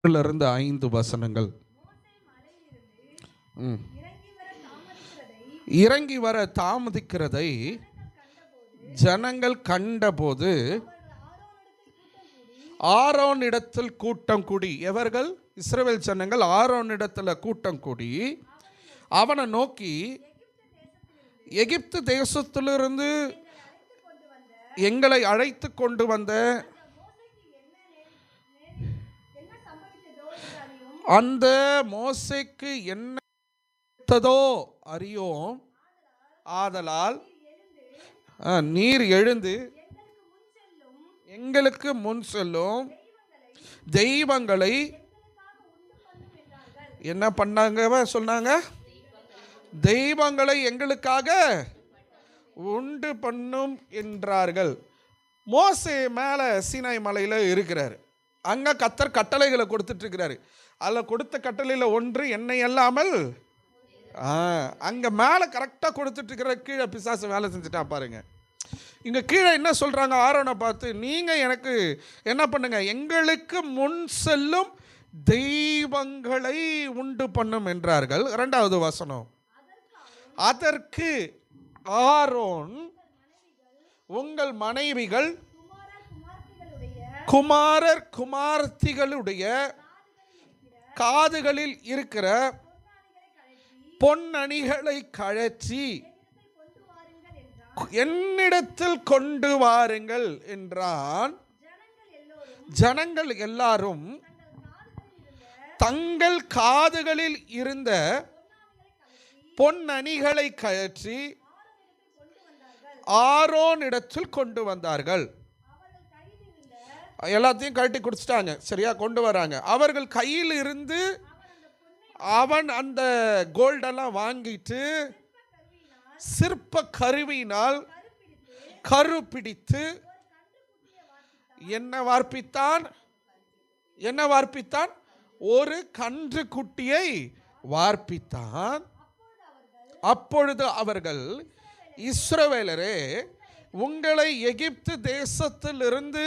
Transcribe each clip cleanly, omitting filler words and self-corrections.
இருந்து 5 வசனங்கள். இறங்கி வர தாமதிக்கிறதை ஜனங்கள் கண்டபோது ஆரோனிடத்தில் கூட்டம் கூடி, எவர்கள்? இஸ்ரவேல் ஜனங்கள் ஆரோனிடத்தில் கூட்டம் கூடி அவனை நோக்கி, எகிப்து தேசத்திலிருந்து எங்களை அழைத்து கொண்டு வந்த அந்த மோசேக்கு என்னதோ அறியோம், ஆதலால் நீர் எழுந்து எங்களுக்கு முன் செல்லும் தெய்வங்களை என்ன பண்ணாங்க சொன்னாங்க? தெய்வங்களை எங்களுக்காக உண்டு பண்ணும் என்றார்கள். மோசே மேலே சீனாய் மலையில் இருக்கிறாரு. அங்கே கர்த்தர் கட்டளைகளை கொடுத்துட்டு இருக்கிறாரு. அதில் கொடுத்த கட்டளையில் ஒன்று, என்னை அல்லாமல். அங்கே மேலே கரெக்டாக கொடுத்துட்டு இருக்கிற, கீழே பிசாசு வேலை செஞ்சுட்டா பாருங்க. இங்கே கீழே என்ன சொல்கிறாங்க? ஆரோனை பார்த்து, நீங்கள் எனக்கு என்ன பண்ணுங்க, எங்களுக்கு முன் செல்லும் தெய்வங்களை உண்டு பண்ணும் என்றார்கள். 2வது வசனம், அதற்கு ஆரோன் உங்கள் மனைவிகள் குமாரர் குமார்த்திகளுடைய காதுகளில் இருக்கிற பொன்னணிகளை கழற்றி என்னிடத்தில் கொண்டு வாருங்கள் என்றான். ஜனங்கள் எல்லாரும் தங்கள் காதுகளில் இருந்த பொன்னணிகளை கழற்றி ஆரோனிடத்தில் கொண்டு வந்தார்கள். எல்லாத்தையும் கழட்டி குடிச்சிட்டாங்க, சரியா? கொண்டு வராங்க. அவர்கள் கையில் இருந்து அவன் அந்த கோல்டெல்லாம் வாங்கிட்டு சிற்ப கருவியினால் கரு பிடித்து என்ன வார்ப்பித்தான்? ஒரு கன்று குட்டியை வார்ப்பித்தான். அப்பொழுது அவர்கள், இஸ்ரவேலரே, உங்களை எகிப்து தேசத்திலிருந்து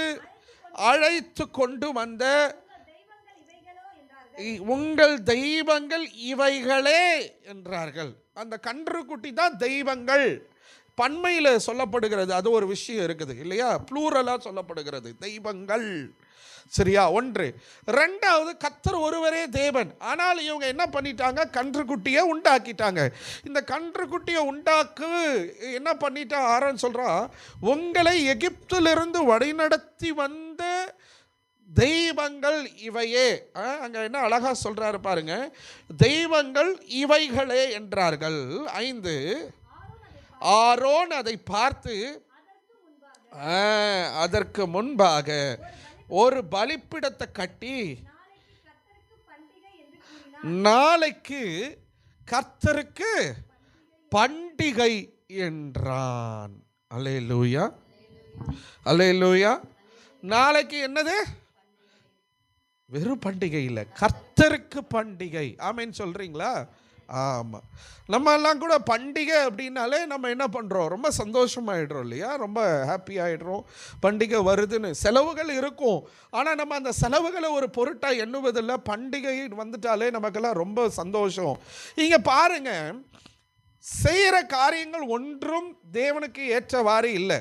அழைத்து கொண்டு வந்த உங்கள் தெய்வங்கள் இவைகளே என்றார்கள். அந்த கன்றுக்குட்டி தான் தெய்வங்கள். பன்மையில் சொல்லப்படுகிறது, அது ஒரு விஷயம் இருக்குது இல்லையா? ப்ளூரலாக சொல்லப்படுகிறது தெய்வங்கள், சரியா? 1. 2வது, கர்த்தர் ஒருவரே தேவன். ஆனால் இவங்க என்ன பண்ணிட்டாங்க? கன்றுக்குட்டியை உண்டாக்கிட்டாங்க. இந்த கன்றுக்குட்டியை உண்டாக்கு என்ன பண்ணிட்டா? ஆரோன் சொல்கிறான், உங்களை எகிப்திலிருந்து வழிநடத்தி வந்த தெய்வங்கள் இவையே. அங்கே என்ன அழகா சொல்றாரு பாருங்க, தெய்வங்கள் இவைகளே என்றார்கள். 5, ஆரோன் அதை பார்த்து அதற்கு முன்பாக ஒரு பலிபீடத்தை கட்டி, நாளைக்கு கர்த்தருக்கு பண்டிகை என்றான். அல்லேலூயா, அல்லேலூயா. நாளைக்கு என்னது? வெறும் பண்டிகை இல்லை, கர்த்தருக்கு பண்டிகை. ஆமேன்னு சொல்றீங்களா? ஆமாம். நம்ம எல்லாம் கூட பண்டிகை அப்படின்னாலே நம்ம என்ன பண்ணுறோம்? ரொம்ப சந்தோஷமாயிடுறோம் இல்லையா? ரொம்ப ஹாப்பி ஆகிடுறோம். பண்டிகை வருதுன்னு. செலவுகள் இருக்கும், ஆனால் நம்ம அந்த செலவுகளை ஒரு பொருட்டாக எண்ணுவதில்லை. பண்டிகை வந்துட்டாலே நமக்கெல்லாம் ரொம்ப சந்தோஷம். இங்கே பாருங்க, செய்கிற காரியங்கள் ஒன்றும் தேவனுக்கு ஏற்றவாறு இல்லை.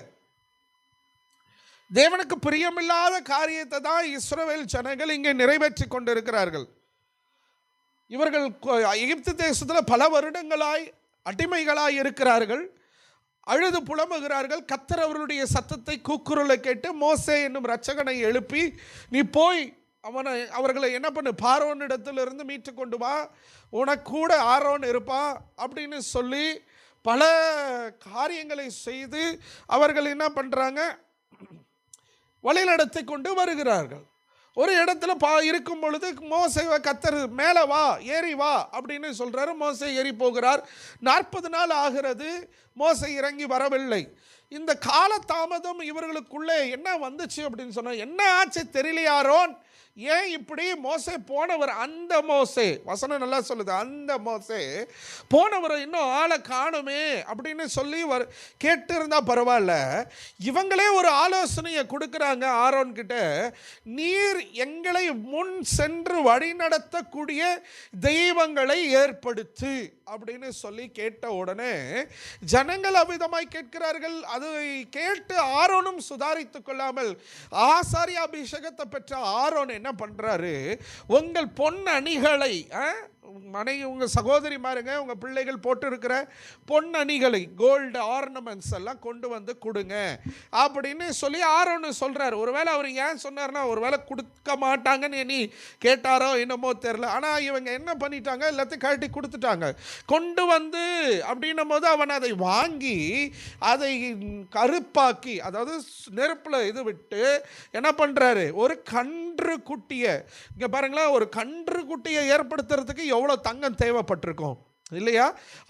தேவனுக்கு பிரியமில்லாத காரியத்தை தான் இஸ்ரவேல் ஜனங்கள் இங்கே நிறைவேற்றி கொண்டிருக்கிறார்கள். இவர்கள் எகிப்து தேசத்தில் பல வருடங்களாய் அடிமைகளாய் இருக்கிறார்கள். அழுது புலம்புகிறார்கள். கர்த்தர் அவர்களுடைய சத்தத்தை, கூக்குரலை கேட்டு மோசே என்னும் இரட்சகனை எழுப்பி, நீ போய் அவர்களை என்ன பண்ணு, பார்வோனிடத்திலிருந்து மீட்டு கொண்டு வா, உனக்கு கூட ஆரோன் இருப்பான் அப்படின்னு சொல்லி பல காரியங்களை செய்து அவர்கள் என்ன பண்ணுறாங்க? வழிநடத்தி கொண்டு வருகிறார்கள். ஒரு இடத்துல இருக்கும் பொழுது மோசேவை கர்த்தர், மேலே வா, ஏறி வா அப்படின்னு சொல்கிறாரு. மோசே ஏறி போகிறார். 40 நாள் ஆகிறது, மோசே இறங்கி வரவில்லை. இந்த கால தாமதம் இவர்களுக்குள்ளே என்ன வந்துச்சு அப்படின்னு சொன்னால், என்ன ஆச்சு தெரியலையாரோன், ஏன் இப்படி மோசே போனவர், அந்த மோசே, வசனம் நல்லா சொல்லுது, அந்த மோசே போனவர் இன்னும் ஆளை காணுமே அப்படின்னு சொல்லி கேட்டு இருந்தா பரவாயில்ல. இவங்களே ஒரு ஆலோசனையை கொடுக்குறாங்க ஆரோன் கிட்ட, நீர் எங்களை முன் சென்று வழி நடத்தக்கூடிய தெய்வங்களை ஏற்படுத்து அப்படின்னு சொல்லி கேட்ட உடனே ஜனங்கள் அவ்விதமாய் கேட்கிறார்கள். அதை கேட்டு ஆரோனும் சுதாரித்துக் கொள்ளாமல், ஆசாரிய அபிஷேகத்தை பெற்ற ஆரோன் என்ன பண்றாரு, உங்கள் பொன் அணிகளை, மனைவி உங்கள் சகோதரி மாருங்க, உங்கள் பிள்ளைகள் போட்டு இருக்கிற பொன் அணிகளை, கோல்டு ஆர்னமெண்ட்ஸ் எல்லாம் கொண்டு வந்து கொடுங்க அப்படின்னு சொல்லி ஆரோன்னு சொல்றாரு. ஒருவேளை அவர் ஏன் சொன்னார்னா, ஒருவேளை கொடுக்க மாட்டாங்கன்னு நீ கேட்டாரோ என்னமோ தெரியல. ஆனால் இவங்க என்ன பண்ணிட்டாங்க, எல்லாத்தையும் கழட்டி கொடுத்துட்டாங்க. கொண்டு வந்து அப்படின்னும் போது அவன் அதை வாங்கி அதை கருப்பாக்கி, அதாவது நெருப்பில் இது விட்டு என்ன பண்ணுறாரு, ஒரு கன்று குட்டியை, இங்கே பாருங்களேன், ஒரு கன்று குட்டியை ஏற்படுத்துறதுக்கு எவ்வளோ தங்கம் தேவைப்பட்டிருக்கும் இல்லையா,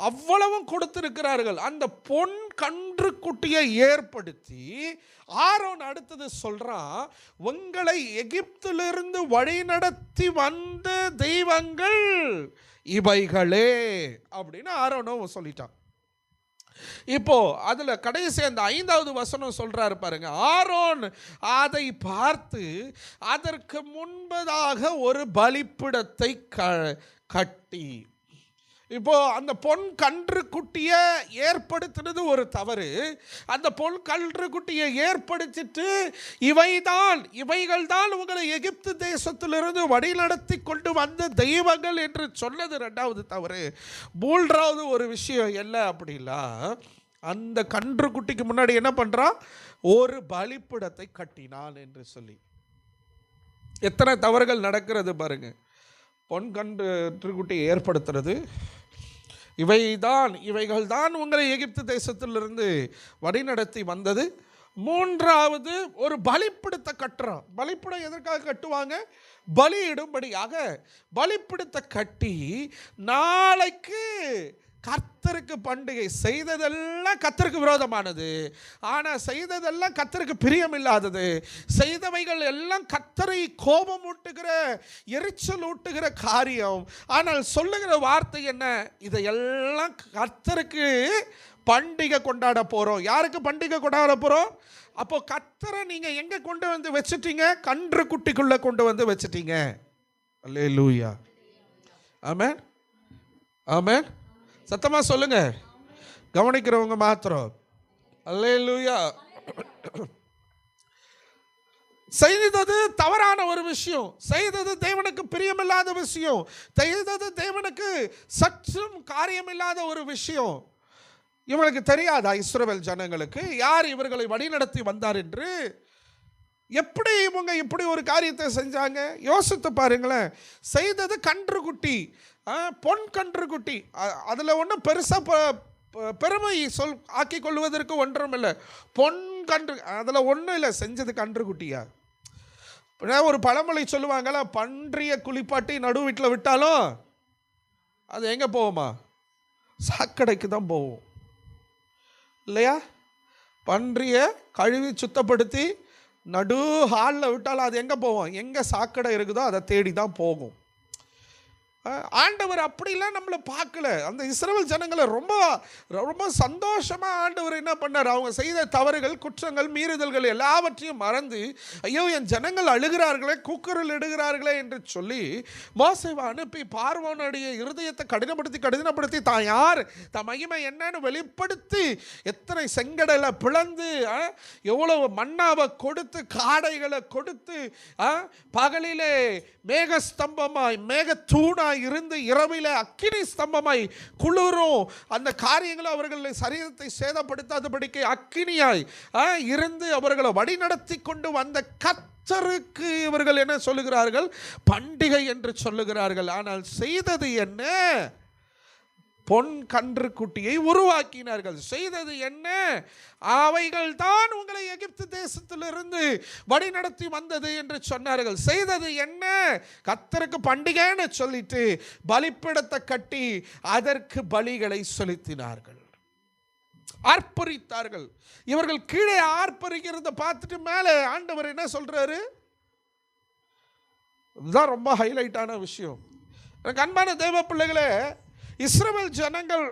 அவ்வளவும் கொடுத்திருக்கிறார்கள். அந்த பொன் கன்று குட்டியை ஏற்படுத்தி ஆரோன் அடுத்தது சொல்றான், உங்களை எகிப்திலிருந்து வழிநடத்தி வந்த தெய்வங்கள் இவைகளே அப்படின்னு ஆரோனும் சொல்லிட்டான். இப்போ அதுல கடைசி அந்த 5வது வசனம் சொல்றாரு பாருங்க, ஆரோன் அதை பார்த்து அதற்கு முன்பதாக ஒரு பலிப்பிடத்தை கட்டி, இப்போ அந்த பொன் கன்று குட்டியை ஏற்படுத்தினது ஒரு தவறு. அந்த பொன் கன்று குட்டியை ஏற்படுத்திட்டு இவைகள் தான் உங்களை எகிப்து தேசத்திலிருந்து வழிநடத்தி கொண்டு வந்த தெய்வங்கள் என்று சொன்னது 2வது தவறு. 3வது ஒரு விஷயம் என்ன அப்படின்னா, அந்த கன்று குட்டிக்கு முன்னாடி என்ன பண்றான், ஒரு பலிப்பிடத்தை கட்டினான் என்று சொல்லி. எத்தனை தவறுகள் நடக்கிறது பாருங்க. பொன் கன்று குட்டியை ஏற்படுத்துறது, இவைகள் தான் உங்களை எகிப்து தேசத்திலிருந்து வழிநடத்தி வந்தது. 3வது ஒரு பலிப்பிடத்தை கட்டுறான். பலிப்பிடம் எதற்காக கட்டுவாங்க, பலியிடும்படியாக பலிப்பிடத்தை கட்டி, நாளைக்கு கர்த்தருக்கு பண்டிகை, செய்ததெல்லாம் கர்த்தருக்கு விரோதமானது, ஆனால் செய்ததெல்லாம் கர்த்தருக்கு பிரியமில்லாதது, செய்தவைகள் எல்லாம் கர்த்தரை கோபம் ஊட்டுகிற, எரிச்சல் ஊட்டுகிற காரியம். ஆனால் சொல்லுகிற வார்த்தை என்ன, இதையெல்லாம் கர்த்தருக்கு பண்டிகை கொண்டாட போகிறோம். யாருக்கு பண்டிகை கொண்டாட போகிறோம்? அப்போ கர்த்தரை நீங்கள் எங்கே கொண்டு வந்து வச்சுட்டீங்க, கன்று குட்டிக்குள்ளே கொண்டு வந்து வச்சுட்டீங்க. அல்லேலூயா, ஆமென், ஆமென். சத்தமா சொல்லுங்க, கவனிக்கிறவங்க மாத்திரம். அல்லேலூயா. செய்தது தவறான ஒரு விஷயம், செய்தது தேவனுக்கு பிரியமில்லாத விஷயம், செய்தது தேவனுக்கு சற்றும் காரியமில்லாத ஒரு விஷயம். இவங்களுக்கு தெரியாதா, இஸ்ரவேல் ஜனங்களுக்கு யார் இவர்களை வழிநடத்தி வந்தார் என்று? எப்படி இவங்க இப்படி ஒரு காரியத்தை செஞ்சாங்க யோசித்து பாருங்களேன். செய்தது கன்றுக்குட்டி, பொன் கன்றுக்குட்டி, அதில் ஒன்றும் பெருசாக பெருமை ஆக்கி கொள்வதற்கு ஒன்றும் இல்லை. பொன் கன்று, அதில் ஒன்றும் இல்லை, செஞ்சது கன்றுக்குட்டியா? ஒரு பழமொழி சொல்லுவாங்கள்ல, பன்றிய குளிப்பாட்டி நடு வீட்டில் விட்டாலும் அது எங்கே போகுமா, சாக்கடைக்கு தான் போகும் இல்லையா? பன்றிய கழுவி சுத்தப்படுத்தி நடு ஹாலில் விட்டாலும் அது எங்கே போவோம், எங்கே சாக்கடை இருக்குதோ அதை தேடி தான் போகும். ஆண்டவர் அப்படிலாம் நம்மளை பார்க்கல. அந்த இஸ்ரவேல் ஜனங்களை ரொம்ப ரொம்ப சந்தோஷமாக ஆண்டவர் என்ன பண்ணார், அவங்க செய்த தவறுகள், குற்றங்கள், மீறுதல்கள் எல்லாவற்றையும் மறந்து, ஐயோ என் ஜனங்கள் அழுகிறார்களே, கூக்குரல் இடுகிறார்களே என்று சொல்லி மோசேவை அனுப்பி பார்வோனுடைய இருதயத்தை கடினப்படுத்தி தான் யார், தான் மகிமை என்னன்னு வெளிப்படுத்தி, எத்தனை செங்கடலை பிளந்து, எவ்வளவு மன்னாவை கொடுத்து, காடைகளை கொடுத்து, பகலிலே மேகஸ்தம்பமாய் மேகத்தூணாய் இருந்து, இரவில அக்கினி ஸ்தம்பமாய் குளிரும், அந்த காரியங்களை அவர்கள் சரீரத்தை சேதப்படுத்தாதபடிக்கு அக்கினியாய் இருந்து அவர்களை வழிநடத்தி கொண்டு வந்த கர்த்தருக்கு இவர்கள் என்ன சொல்லுகிறார்கள், பண்டிகை என்று சொல்லுகிறார்கள். ஆனால் செய்தது என்ன, பொன் கன்று குட்டியை உருவாக்கினார்கள். செய்தது என்ன, அவைகள் தான் உங்களை எகிப்து தேசத்திலிருந்து வழி நடத்தி வந்தது என்று சொன்னார்கள். செய்தது என்ன, கர்த்தருக்கு பண்டிகைன்னு சொல்லிட்டு பலிப்பிடத்தை கட்டி அதற்கு பலிகளை செலுத்தினார்கள், ஆர்ப்பரித்தார்கள். இவர்கள் கீழே ஆர்ப்பரிக்கிறத பார்த்துட்டு மேலே ஆண்டவர் என்ன சொல்றாரு, இதுதான் ரொம்ப ஹைலைட்டான விஷயம். எனக்கு அன்பான தேவ பிள்ளைகளே, இஸ்ரவேல் ஜனங்கள்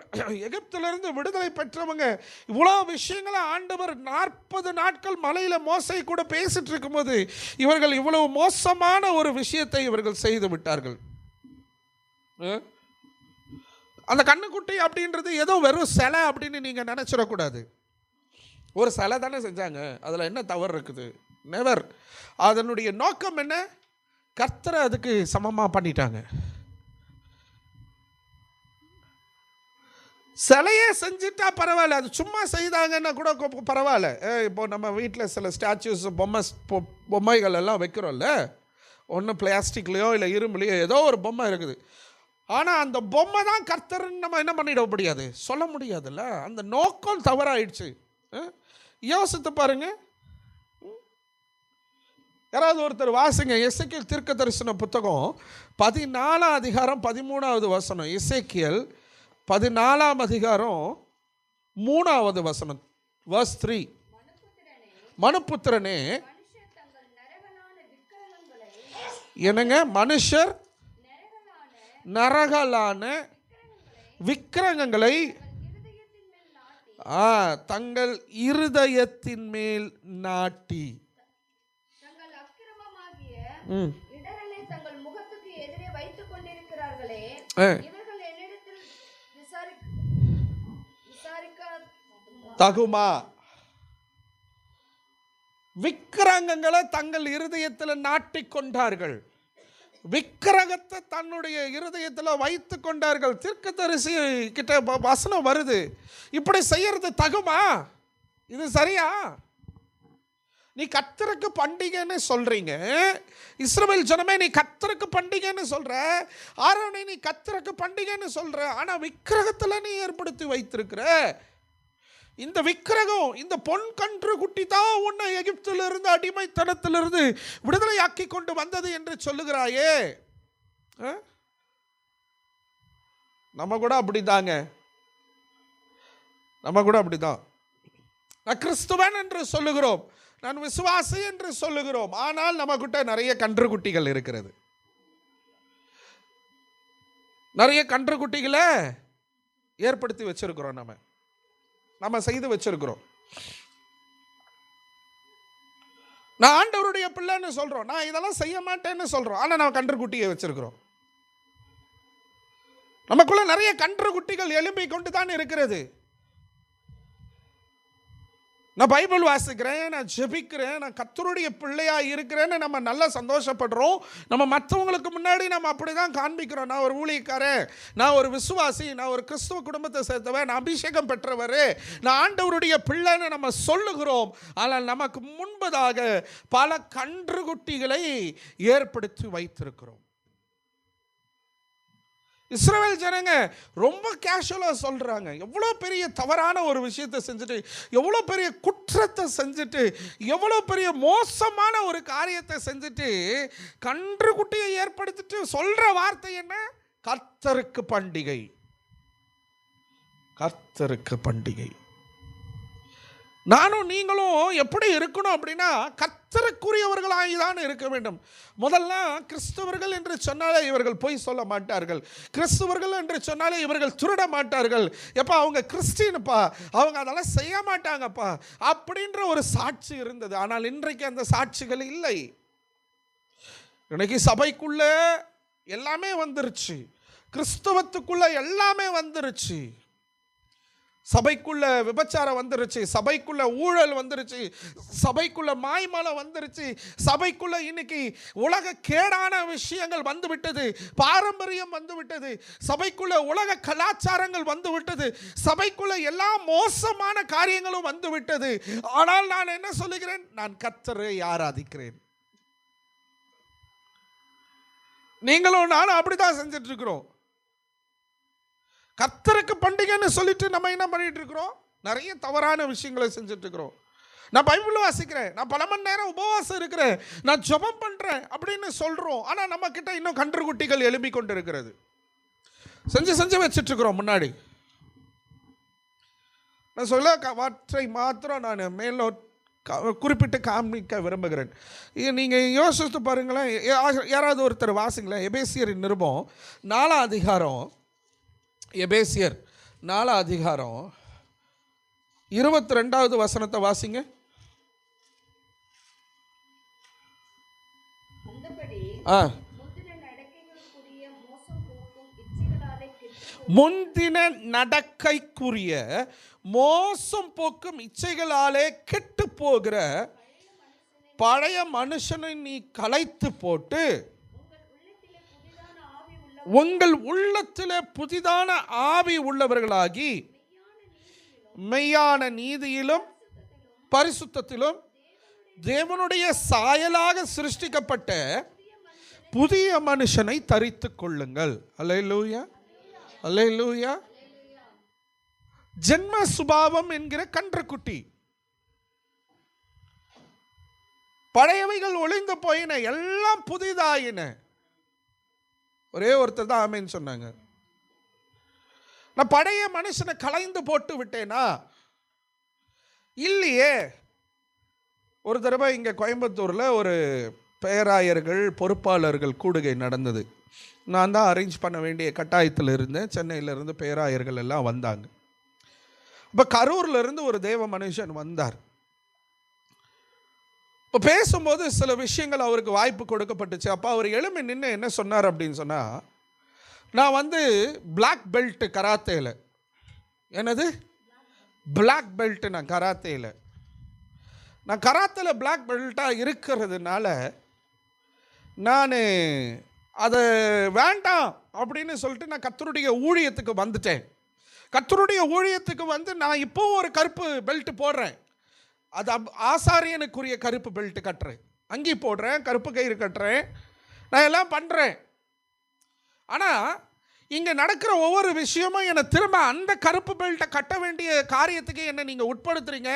எகிப்திலிருந்து விடுதலை பெற்றவங்க இவ்வளோ விஷயங்களை ஆண்டவர் 40 நாட்கள் மலையில் மோசை கூட பேசிட்டு இருக்கும்போது இவர்கள் இவ்வளவு மோசமான ஒரு விஷயத்தை இவர்கள் செய்து விட்டார்கள். அந்த கண்ணுக்குட்டி அப்படின்றது ஏதோ வெறும் சிலை அப்படின்னு நீங்கள் நினச்சிடக்கூடாது. ஒரு சிலை தானே செஞ்சாங்க, அதில் என்ன தவறு இருக்குது? நெவர். அதனுடைய நோக்கம் என்ன? கர்த்தரை அதுக்கு சமமாக பண்ணிட்டாங்க. சிலையே செஞ்சுட்டா பரவாயில்ல, அது சும்மா செய்தாங்கன்னா கூட பரவாயில்ல. இப்போ நம்ம வீட்டில் சில ஸ்டாச்சுஸ் பொம்மைகள் எல்லாம் வைக்கிறோம்ல, ஒன்று பிளாஸ்டிக்லையோ இல்லை இரும்புலையோ ஏதோ ஒரு பொம்மை இருக்குது. ஆனால் அந்த பொம்மை தான் கர்த்தர்ன்னு நம்ம என்ன பண்ணிட முடியாது, சொல்ல முடியாதுல்ல. அந்த நோக்கம் தவறாயிடுச்சு. யோசித்து பாருங்க. யாராவது ஒருத்தர் வாசிங்க எசேக்கியேல் தீர்க்க தரிசன புத்தகம் 14 அதிகாரம் 13வது வசனம். எசேக்கியேல் 14 அதிகாரம் 3வது வசனம், verse 3. மனுபுத்திரனே, என்னங்க? மனுஷர் நரகலான விக்கிரகங்களை தங்கள் இருதயத்தின் மேல் நாட்டி தகுமா? விக்கிரகங்களை தங்கள் இருதயத்தில் நாட்டிக் கொண்டார்கள். விக்கிரகத்தை தன்னுடைய இருதயத்தில் வைத்து கொண்டார்கள். தீர்க்கதரிசி கிட்ட வசனம் வருது, இப்படி செய்யறது தகுமா? இது சரியா? நீ கர்த்தருக்கு பண்டிகைன்னு சொல்றீங்க, இஸ்ரவேல் ஜனமே நீ கர்த்தருக்கு பண்டிகைன்னு சொல்ற, ஆரோனை நீ கர்த்தருக்கு பண்டிகைன்னு சொல்ற, ஆனா விக்கிரகத்துல நீ ஏற்படுத்தி வைத்திருக்கிற இந்த விக்கிரகம், இந்த பொன் கன்று குட்டி தான் உன்னை எகிப்திலிருந்து அடிமைத்தனத்திலிருந்து விடுதலையாக்கி கொண்டு வந்தது என்று சொல்லுகிறாயே. நம்ம கூட அப்படிதாங்க, நம்ம கூட அப்படிதான். நான் கிறிஸ்துவன் என்று சொல்லுகிறோம், நான் விசுவாசி என்று சொல்லுகிறோம், ஆனால் நம்ம கிட்ட நிறைய கன்றுக்குட்டிகள் இருக்கிறது. நிறைய கன்றுக்குட்டிகளை ஏற்படுத்தி வச்சிருக்கிறோம், நம்ம செய்து வச்சிருக்கிறோம். நான் ஆண்டவருடைய பிள்ளைன்னு சொல்றோம், நான் இதெல்லாம் செய்ய மாட்டேன்னு சொல்றோம், ஆனா நம்ம கன்றுக்குட்டியை வச்சிருக்கிறோம். நமக்குள்ள நிறைய கன்றுக்குட்டிகள் எழும்பி கொண்டு தான் இருக்கிறது. நான் பைபிள் வாசிக்கிறேன், நான் ஜெபிக்கிறேன், நான் கர்த்தருடைய பிள்ளையா இருக்கிறேன்னு நம்ம நல்லா சந்தோஷப்படுறோம். நம்ம மற்றவங்களுக்கு முன்னாடி நம்ம அப்படி தான் காண்பிக்கிறோம். நான் ஒரு ஊழியக்காரன், நான் ஒரு விசுவாசி, நான் ஒரு கிறிஸ்துவ குடும்பத்தை சேர்த்தவன், நான் அபிஷேகம் பெற்றவர், நான் ஆண்டவருடைய பிள்ளைன்னு நம்ம சொல்லுகிறோம். ஆனால் நமக்கு முன்பதாக பல கன்றுக்குட்டிகளை ஏற்படுத்தி வைத்திருக்கிறோம். இஸ்ரவேல் ஜனங்க ரொம்ப கேஷுவலாக சொல்கிறாங்க. எவ்வளோ பெரிய தவறான ஒரு விஷயத்தை செஞ்சுட்டு, எவ்வளோ பெரிய குற்றத்தை செஞ்சுட்டு, எவ்வளோ பெரிய மோசமான ஒரு காரியத்தை செஞ்சுட்டு கன்றுக்குட்டியை ஏற்படுத்திட்டு சொல்கிற வார்த்தை என்ன? கர்த்தருக்கு பண்டிகை, கர்த்தருக்கு பண்டிகை. நானும் நீங்களும் எப்படி இருக்கணும் அப்படின்னா, கர்த்தருக்குரியவர்களாகி தான் இருக்க வேண்டும். முதல்ல கிறிஸ்தவர்கள் என்று சொன்னாலே இவர்கள் பொய் சொல்ல மாட்டார்கள், கிறிஸ்தவர்கள் என்று சொன்னாலே இவர்கள் திருட மாட்டார்கள், எப்பா அவங்க கிறிஸ்டின்ப்பா, அவங்க அதெல்லாம் செய்ய மாட்டாங்கப்பா அப்படின்ற ஒரு சாட்சி இருந்தது. ஆனால் இன்றைக்கு அந்த சாட்சிகள் இல்லை. இன்னைக்கு சபைக்குள்ள எல்லாமே வந்துருச்சு, கிறிஸ்தவத்துக்குள்ள எல்லாமே வந்துருச்சு. சபைக்குள்ள விபச்சாரம் வந்துருச்சு, சபைக்குள்ள ஊழல் வந்துருச்சு, சபைக்குள்ள மாய்மலை வந்துருச்சு, சபைக்குள்ள இன்னைக்கு உலக கேடான விஷயங்கள் வந்துவிட்டது, பாரம்பரியம் வந்துவிட்டது, சபைக்குள்ள உலக கலாச்சாரங்கள் வந்துவிட்டது, சபைக்குள்ள எல்லா மோசமான காரியங்களும் வந்துவிட்டது. ஆனால் நான் என்ன சொல்லுகிறேன்? நான் கர்த்தரை ஆராதிக்கிறேன். நீங்களும் நானும் அப்படிதான் செஞ்சுட்டு இருக்கிறோம். கர்த்தருக்கு பண்டிகைன்னு சொல்லிட்டு நம்ம என்ன பண்ணிட்டு இருக்கிறோம்? நிறைய தவறான விஷயங்களை செஞ்சுட்டு இருக்கிறோம். நான் பைபிள் வாசிக்கிறேன், நான் பல மணி நேரம் உபவாசம் இருக்கிறேன், நான் ஜெபம் பண்றேன் அப்படின்னு சொல்றோம். ஆனா நம்ம கிட்ட இன்னும் கன்றுக்குட்டிகள் எழுப்பி கொண்டு இருக்கிறது, செஞ்சு வச்சுட்டு இருக்கிறோம் முன்னாடி. நான் சொல்ல மாற்றை மாத்திரம் நான் குறிப்பிட்டு காமிக்க விரும்புகிறேன். நீங்கள் யோசித்து பாருங்களேன். யாராவது ஒருத்தர் வாசிங்களேன். எபேசியரின் நிருபம் 4ஆம் அதிகாரம், எபேசியர் 4ஆம் அதிகாரம் 22வது வசனத்தை வாசிங்க. முந்தின நடக்கைக்குரிய மோசம் போக்கும் இச்சைகளாலே கெட்டு போகிற பழைய மனுஷனை நீ களைத்து போட்டு உங்கள் உள்ளத்திலே புதிதான ஆவி உள்ளவர்களாகி மெய்யான நீதியிலும் பரிசுத்தத்திலும் தேவனுடைய சாயலாக சிருஷ்டிக்கப்பட்ட புதிய மனுஷனை தரித்து கொள்ளுங்கள். அல்லேலூயா, அல்லேலூயா. ஜென்ம சுபாவம் என்கிற கன்றுக்குட்டி. பழையவைகள் ஒளிந்து போயின, எல்லாம் புதிதாயின. ஒரே ஒருத்தர் தான் ஆமென் சொன்னாங்க. நான் பழைய மனுஷனை களைந்து போட்டு விட்டேனா? இல்லையே. ஒரு தடவை இங்கே கோயம்புத்தூரில் ஒரு பேராயர்கள் பொறுப்பாளர்கள் கூடுகை நடந்தது. நான் தான் அரேஞ்ச் பண்ண வேண்டிய கட்டாயத்தில் இருந்தேன். சென்னையிலேருந்து பேராயர்கள் எல்லாம் வந்தாங்க. இப்போ கரூர்லேருந்து ஒரு தேவ மனுஷன் வந்தார். இப்போ பேசும்போது சில விஷயங்கள் அவருக்கு வாய்ப்பு கொடுக்கப்பட்டுச்சு. அப்போ அவர் எழும்பி நின்று என்ன சொன்னார் அப்படின்னு சொன்னால், நான் பிளாக் பெல்ட் கராத்தேல. என்னது பிளாக் பெல்ட்? நான் கராத்தேல பிளாக் பெல்ட்டாக இருக்கிறதுனால நான் அதை வேண்டாம் அப்படின்னு சொல்லிட்டு நான் கர்த்தருடைய ஊழியத்துக்கு வந்துட்டேன். கர்த்தருடைய ஊழியத்துக்கு நான் இப்போவும் ஒரு கருப்பு பெல்ட் போடுறேன். அது ஆசாரியனுக்குரிய கருப்பு பெல்ட் கட்டுறேன், அங்கி போடுறேன், கருப்பு கயிறு கட்டுறேன், நான் எல்லாம் பண்ணுறேன். ஆனால் இங்கே நடக்கிற ஒவ்வொரு விஷயமும் என்னை திரும்ப அந்த கருப்பு பெல்ட்டை கட்ட வேண்டிய காரியத்துக்கு என்னை நீங்கள் உட்படுத்துறீங்க.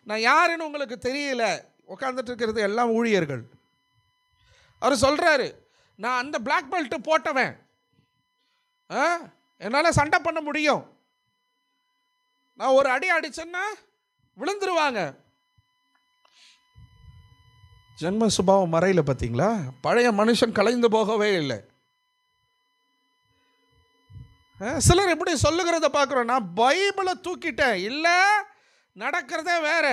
நான் யாருன்னு உங்களுக்கு தெரியல. உட்காந்துட்டு இருக்கிறது எல்லாம் ஊழியர்கள். அவர் சொல்கிறாரு, நான் அந்த பிளாக் பெல்ட்டு போட்டவன், என்னால் சண்டை பண்ண முடியும். நான் ஒரு அடி அடிச்சேன்னா விழுந்துருவாங்க. ஜென்ம சுபாவம் மறையில பார்த்தீங்களா? பழைய மனுஷன் கலைந்து போகவே இல்லை. சிலர் எப்படி சொல்லுகிறத பார்க்குறோம், நான் பைபிளை தூக்கிட்டேன், இல்லை நடக்கிறதே வேற.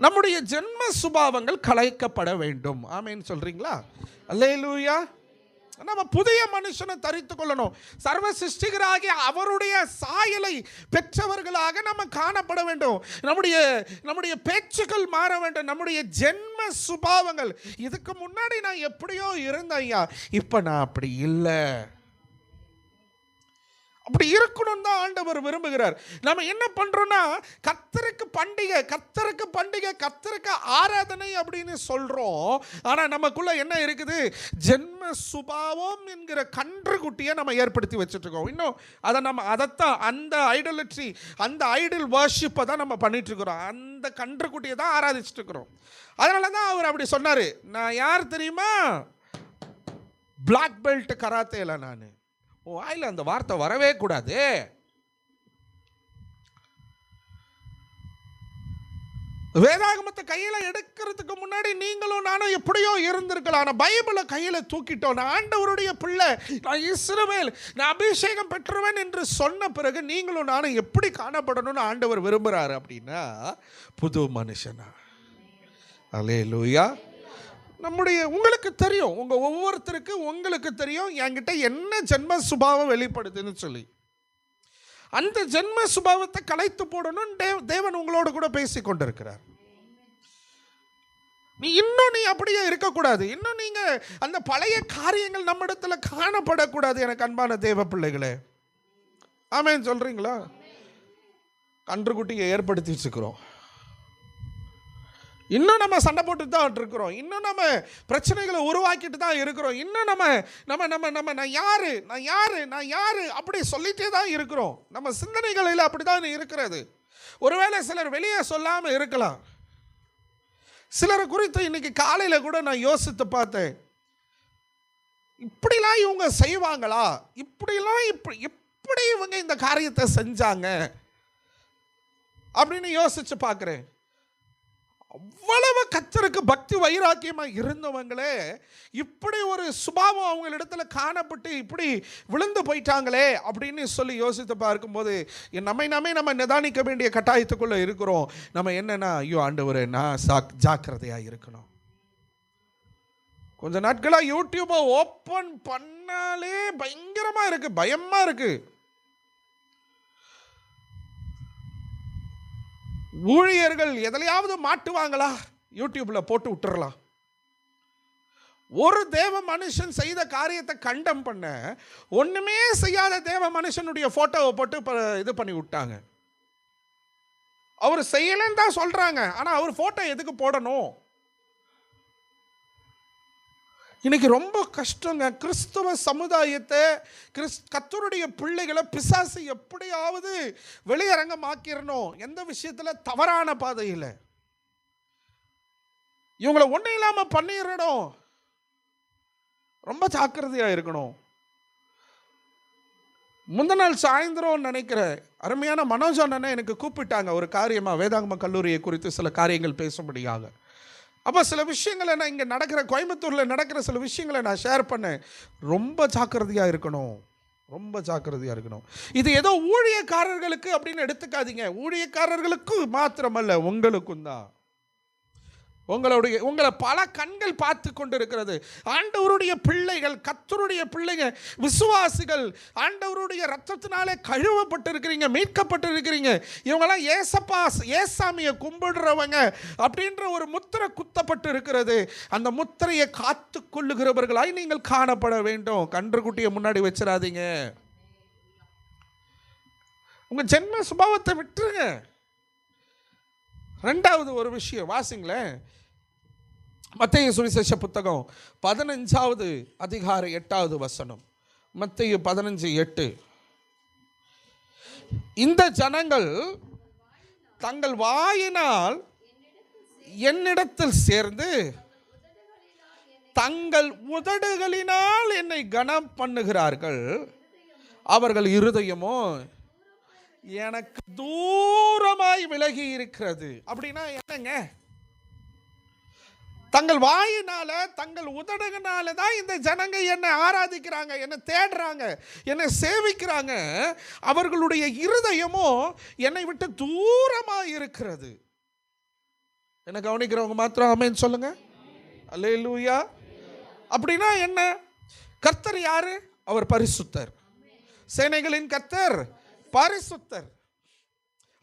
நம்முடைய ஜென்ம சுபாவங்கள் கலைக்கப்பட வேண்டும். ஆமேன்னு சொல்றீங்களா? அல்லேலூயா. நம்ம புதிய மனுஷனை தரித்து கொள்ளணும். சர்வ சிருஷ்டிகராகிய அவருடைய சாயலை பெற்றவர்களாக நம்ம காணப்பட வேண்டும். நம்முடைய பேச்சுக்கள் மாற வேண்டும். நம்முடைய ஜென்ம சுபாவங்கள். இதுக்கு முன்னாடி நான் எப்படியோ இருந்தேன் ஐயா, இப்போ நான் அப்படி இல்லை. அப்படி இருக்கணும் தான் ஆண்டவர் விரும்புகிறார். நம்ம என்ன பண்றோம்னா, கர்த்தருக்கு பண்டிகை, கர்த்தருக்கு பண்டிகை, கர்த்தருக்கு ஆராதனை அப்படின்னு சொல்றோம். ஆனா நமக்குள்ள என்ன இருக்குது? ஜென்ம சுபாவம் என்கிற கன்றுக்குட்டியை நம்ம ஏற்படுத்தி வச்சுட்டு இருக்கோம். இன்னும் அதைத்தான் அந்த ஐடலட்ரி, அந்த ஐடல் வர்ஷிப்பை தான் நம்ம பண்ணிட்டு இருக்கிறோம். அந்த கன்றுக்குட்டியை தான் ஆராதிச்சுட்டு இருக்கிறோம். அதனால தான் அவர் அப்படி சொன்னாரு, நான் யார் தெரியுமா? பிளாக் பெல்ட் கராத்தேல. நான் வாயில அந்த வார்த்தை வரவே கூடாது. வேதாகமத்தை கையில எடுக்கிறதுக்கு முன்னாடி நீங்களும் நானும் எப்படியோ இருந்திருக்கலாம். நான் பைபிளை கையில தூக்கிட்டோம். நான் ஆண்டவருடைய பிள்ளை, நான் இஸ்ரவேல், நான் அபிஷேகம் பெற்றவன் என்று சொன்ன பிறகு நீங்களும் நானும் எப்படி காணப்படணும்னு ஆண்டவர் விரும்புகிறாரு அப்படின்னா, புது மனுஷனா. அல்லேலூயா. உங்களுக்கு தெரியும், உங்கள் ஒவ்வொருத்தருக்கு உங்களுக்கு தெரியும் என்கிட்ட என்ன ஜென்ம சுபாவம் வெளிப்படுதுன்னு சொல்லி. அந்த ஜென்ம சுபாவத்தை கலைத்து போடணும் தேவன் உங்களோடு கூட பேசி கொண்டிருக்கிறார். நீ அப்படியே இருக்கக்கூடாது. இன்னும் நீங்க அந்த பழைய காரியங்கள் நம்ம இடத்துல காணப்படக்கூடாது. எனக்கு அன்பான தேவ பிள்ளைகளே, ஆமென் சொல்றீங்களா? கன்றுக்குட்டியை ஏற்படுத்தி வச்சுக்கிறோம். இன்னும் நம்ம சண்டை போட்டு தான் இருக்கிறோம். இன்னும் நம்ம பிரச்சனைகளை உருவாக்கிட்டு தான் இருக்கிறோம். இன்னும் நம்ம நான் யாரு அப்படி சொல்லிட்டே தான் இருக்கிறோம். நம்ம சிந்தனைகளில் அப்படி தான் இருக்கிறது. ஒருவேளை சிலர் வெளியே சொல்லாமல் இருக்கலாம். சிலரை குறித்து இன்னைக்கு காலையில் கூட நான் யோசித்து பார்த்தேன். இப்படிலாம் இவங்க செய்வாங்களா? இப்படி இவங்க இந்த காரியத்தை செஞ்சாங்க. அப்படின்னு யோசிச்சு பார்க்குறேன். அவ்வளவு கர்த்தருக்கு பக்தி வைராக்கியமாக இருந்தவங்களே இப்படி ஒரு சுபாவம் அவங்களிடத்துல காணப்பட்டு இப்படி விழுந்து போயிட்டாங்களே அப்படின்னு சொல்லி யோசித்து பார்க்கும்போது நம்ம நிதானிக்க வேண்டிய கட்டாயத்துக்குள்ளே இருக்கிறோம். நம்ம என்னன்னா, ஐயோ ஆண்டவரே, நான் ஜாக்கிரதையாக இருக்கணும். கொஞ்ச நாட்களாக யூடியூப்பை ஓப்பன் பண்ணாலே பயங்கரமாக இருக்குது, பயமாக இருக்குது. ஊழியர்கள் எதிலையாவது மாட்டுவாங்களா, யூடியூப்ல போட்டு விட்டுறலாம். ஒரு தேவ மனுஷன் செய்த காரியத்தை கண்டம் பண்ண ஒண்ணுமே செய்யாத தேவ மனுஷனுடைய போட்டோவை போட்டு இது பண்ணி விட்டாங்க. அவர் செய்யலன்னு தான் சொல்றாங்க, ஆனா அவர் போட்டோ எதுக்கு போடணும்? இன்னைக்கு ரொம்ப கஷ்டங்க. கிறிஸ்தவ சமுதாயத்தை, கர்த்தருடைய பிள்ளைகளை பிசாசு எப்படியாவது வெளியரங்கமாக்கிடணும். எந்த விஷயத்துல? தவறான பாதையில் இவங்களை ஒன்றும் இல்லாமல் பண்ணிடணும். ரொம்ப ஜாக்கிரதையாக இருக்கணும். முந்த நாள் சாயந்தரம் நினைக்கிற அருமையான மனோஜ் அண்ணனை எனக்கு கூப்பிட்டாங்க ஒரு காரியமாக, வேதாகம கல்லூரியை குறித்து சில காரியங்கள் பேசும்படியாக. அப்போ சில விஷயங்களை நான் இங்கே நடக்கிற, கோயம்புத்தூரில் நடக்கிற சில விஷயங்களை நான் ஷேர் பண்ணேன். ரொம்ப ஜாக்கிரதையாக இருக்கணும், ரொம்ப ஜாக்கிரதையாக இருக்கணும். இது ஏதோ ஊழியக்காரர்களுக்கு அப்படின்னு எடுத்துக்காதீங்க. ஊழியக்காரர்களுக்கு மாத்திரமல்ல, உங்களுக்கும் தான். உங்களை பல கண்கள் பார்த்து கொண்டு இருக்கிறது. ஆண்டவருடைய பிள்ளைகள், கர்த்தருடைய பிள்ளைகள், விசுவாசிகள், ஆண்டவருடைய ரத்தத்தினாலே கழுவப்பட்டு இருக்கிறீங்க, மீட்கப்பட்டு இருக்கிறீங்க. இவங்கெல்லாம் ஏசப்பா ஏசாமியை கும்பிடுறவங்க அப்படின்ற ஒரு முத்திரை குத்தப்பட்டு இருக்கிறது. அந்த முத்திரையை காத்து கொள்ளுகிறவர்களாய் நீங்கள் காணப்பட வேண்டும். கன்றுக்குட்டியை முன்னாடி வச்சிடாதீங்க. உங்க ஜென்ம சுபாவத்தை விட்டுருங்க. ரெண்டாவது ஒரு விஷயம் வாசிங்களேன். மத்தேயு சுவிசேஷ புத்தகம் 15வது அதிகாரம் 8வது வசனம். மத்தேயு 15:8. இந்த ஜனங்கள் தங்கள் வாயினால் என்னிடத்தில் சேர்ந்து தங்கள் உதடுகளினால் என்னை கனம் பண்ணுகிறார்கள், அவர்கள் இருதயமோ எனக்கு தூரமாய் விலகி இருக்கிறது. அப்படின்னா என்னங்க? தங்கள் வாயினால, தங்கள் உதடுகனால தான் இந்த ஜனங்க என்னை ஆராதிக்கிறாங்க, என்னை தேடுறாங்க, என்னை சேவிக்கிறாங்க. அவர்களுடைய இருதயமோ என்னை விட்டு தூரமாக இருக்கிறது. என்ன கவனிக்கிறவங்க மாத்திரம் ஆமென் சொல்லுங்க. அல்லேலூயா. அப்படின்னா என்ன? கர்த்தர் யாரு? அவர் பரிசுத்தர், சேனைகளின் கர்த்தர் பரிசுத்தர்.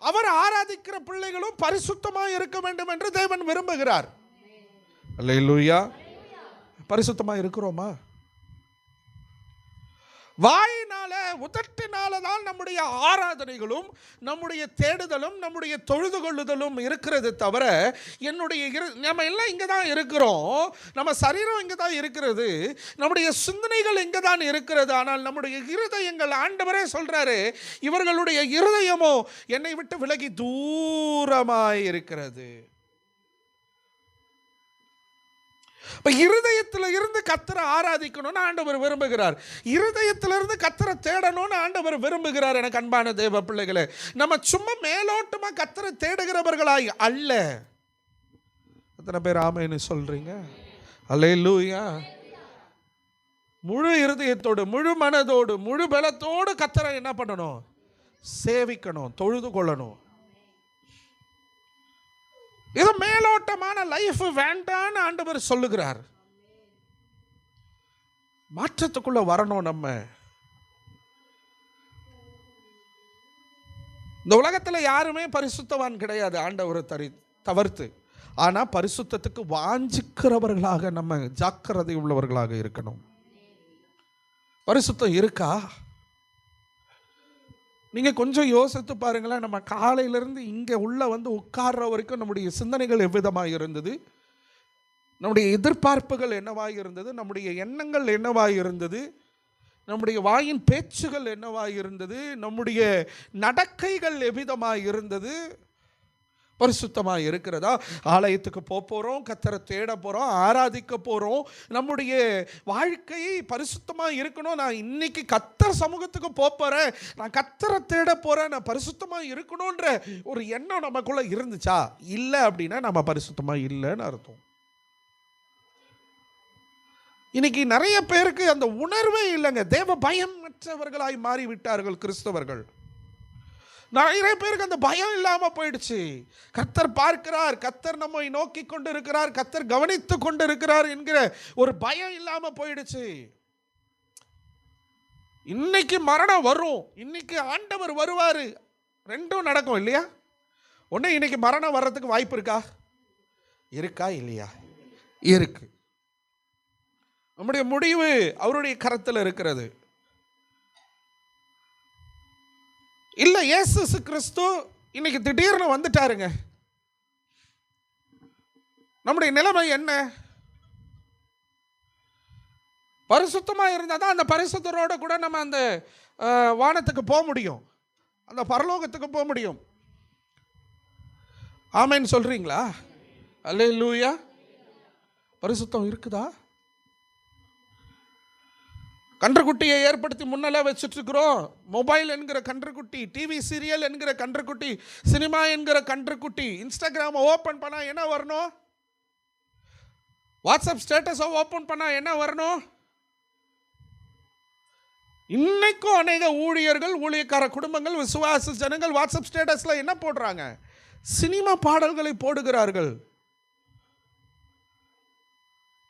அவர் ஆராதிக்கிற பிள்ளைகளும் பரிசுத்தமாக இருக்க வேண்டும் என்று தேவன் விரும்புகிறார். அல்லேலூயா. பரிசுத்தமாக இருக்கிறோமா? வாயினால, உதட்டினால தான் நம்முடைய ஆராதனைகளும் நம்முடைய தேடுதலும் நம்முடைய தொழுது கொள்ளுதலும் இருக்கிறது தவிர, நம்ம எல்லாம் இங்கே தான் இருக்கிறோம், நம்ம சரீரம் இங்கே தான் இருக்கிறது, நம்முடைய சிந்தனைகள் இங்கே தான் இருக்கிறது. ஆனால் நம்முடைய இருதயங்கள், ஆண்டவரே சொல்றாரு, இவர்களுடைய இருதயமோ என்னை விட்டு விலகி தூரமாய் இருக்கிறது. இப்போ இருதயத்தில் இருந்து கர்த்தரை ஆராதிக்கணும்னு ஆண்டவர் விரும்புகிறார். இருதயத்திலிருந்து கர்த்தரை தேடணும்னு ஆண்டவர் விரும்புகிறார். எனக்கு அன்பான தேவ பிள்ளைகளே, நம்ம சும்மா மேலோட்டமா கர்த்தரை தேடுகிறவர்களாய் அல்ல. எத்தனை பேர் ஆமென்னு சொல்றீங்க? அல்லேலூயா. முழு இருதயத்தோடு, முழு மனதோடு, முழு பலத்தோடு கர்த்தரை என்ன பண்ணணும்? சேவிக்கணும், தொழுது கொள்ளணும். இது மேலோட்டமான லைஃப் வேண்டான்னு ஆண்டவர் சொல்லுகிறார். மாற்றத்துக்குள்ள வரணும். நம்ம இந்த உலகத்தில் யாருமே பரிசுத்தவான் கிடையாது, ஆண்டவரை தவிர்த்து. ஆனா பரிசுத்தத்துக்கு வாஞ்சிக்கிறவர்களாக நம்ம ஜாக்கிரதை உள்ளவர்களாக இருக்கணும். பரிசுத்தம் இருக்கா? நீங்க கொஞ்சம் யோசித்து பாருங்களேன். நம்ம காலையிலிருந்து இங்கே உள்ள வந்து உட்கார்ற வரைக்கும் நம்முடைய சிந்தனைகள் எவ்விதமாக இருந்தது, நம்முடைய எதிர்பார்ப்புகள் என்னவாக இருந்தது, நம்முடைய எண்ணங்கள் என்னவாக இருந்தது, நம்முடைய வாயின் பேச்சுகள் என்னவாக இருந்தது, நம்முடைய நடக்கைகள் எவ்விதமாக இருந்தது. பரிசுத்தமாக இருக்கிறதா? ஆலயத்துக்கு போகிறோம், கர்த்தரை தேட போகிறோம், ஆராதிக்க போகிறோம். நம்முடைய வாழ்க்கையை பரிசுத்தமாக இருக்கணும். நான் இன்னைக்கு கர்த்தர் சமூகத்துக்கு போகிறேன், நான் கர்த்தரை தேட போகிறேன், நான் பரிசுத்தமாக இருக்கணுன்ற ஒரு எண்ணம் நமக்குள்ளே இருந்துச்சா? இல்லை அப்படின்னா நம்ம பரிசுத்தமாக இல்லைன்னு அர்த்தம். இன்னைக்கு நிறைய பேருக்கு அந்த உணர்வே இல்லைங்க. தேவ பயமற்றவர்களாய் மாறிவிட்டார்கள் கிறிஸ்தவர்கள். நிறைய பேருக்கு அந்த பயம் இல்லாமல் போயிடுச்சு. கர்த்தர் பார்க்கிறார், கர்த்தர் நம்மை நோக்கி கொண்டு இருக்கிறார், கர்த்தர் கவனித்து கொண்டு இருக்கிறார் என்கிற ஒரு பயம் இல்லாமல் போயிடுச்சு. இன்னைக்கு மரணம் வரும், இன்னைக்கு ஆண்டவர் வருவார், ரெண்டும் நடக்கும் இல்லையா? ஒன்று, இன்னைக்கு மரணம் வர்றதுக்கு வாய்ப்பு இருக்கா? இருக்கா இல்லையா? இருக்கு. நம்முடைய முடிவு அவருடைய கரத்தில் இருக்கிறது. இல்லை, இயேசு கிறிஸ்து இன்னைக்கு திடீர்னு வந்துட்டாருங்க, நம்முடைய நிலைமை என்ன? பரிசுத்தமாக இருந்தால் தான் அந்த பரிசுத்தரோட கூட நம்ம அந்த வானத்துக்கு போக முடியும், அந்த பரலோகத்துக்கு போக முடியும். ஆமென் சொல்றீங்களா? அல்லேலூயா. பரிசுத்தம் இருக்குதா? கன்றுக்குட்டியை ஏற்படுத்தி முன்னெல்லாம் வச்சுட்டு இருக்கிறோம். மொபைல் என்கிற கன்றுக்குட்டி, டிவி சீரியல் என்கிற கன்றுக்குட்டி, சினிமா என்கிற கன்றுக்குட்டி. இன்ஸ்டாகிராமை ஓப்பன் பண்ணால் என்ன வரணும்? வாட்ஸ்அப் ஸ்டேட்டஸை ஓப்பன் பண்ணால் என்ன வரணும்? இன்னைக்கும் அநேக ஊழியர்கள், ஊழியக்கார குடும்பங்கள், விசுவாச ஜனங்கள் வாட்ஸ்அப் ஸ்டேட்டஸில் என்ன போடுறாங்க? சினிமா பாடல்களை போடுகிறார்கள்.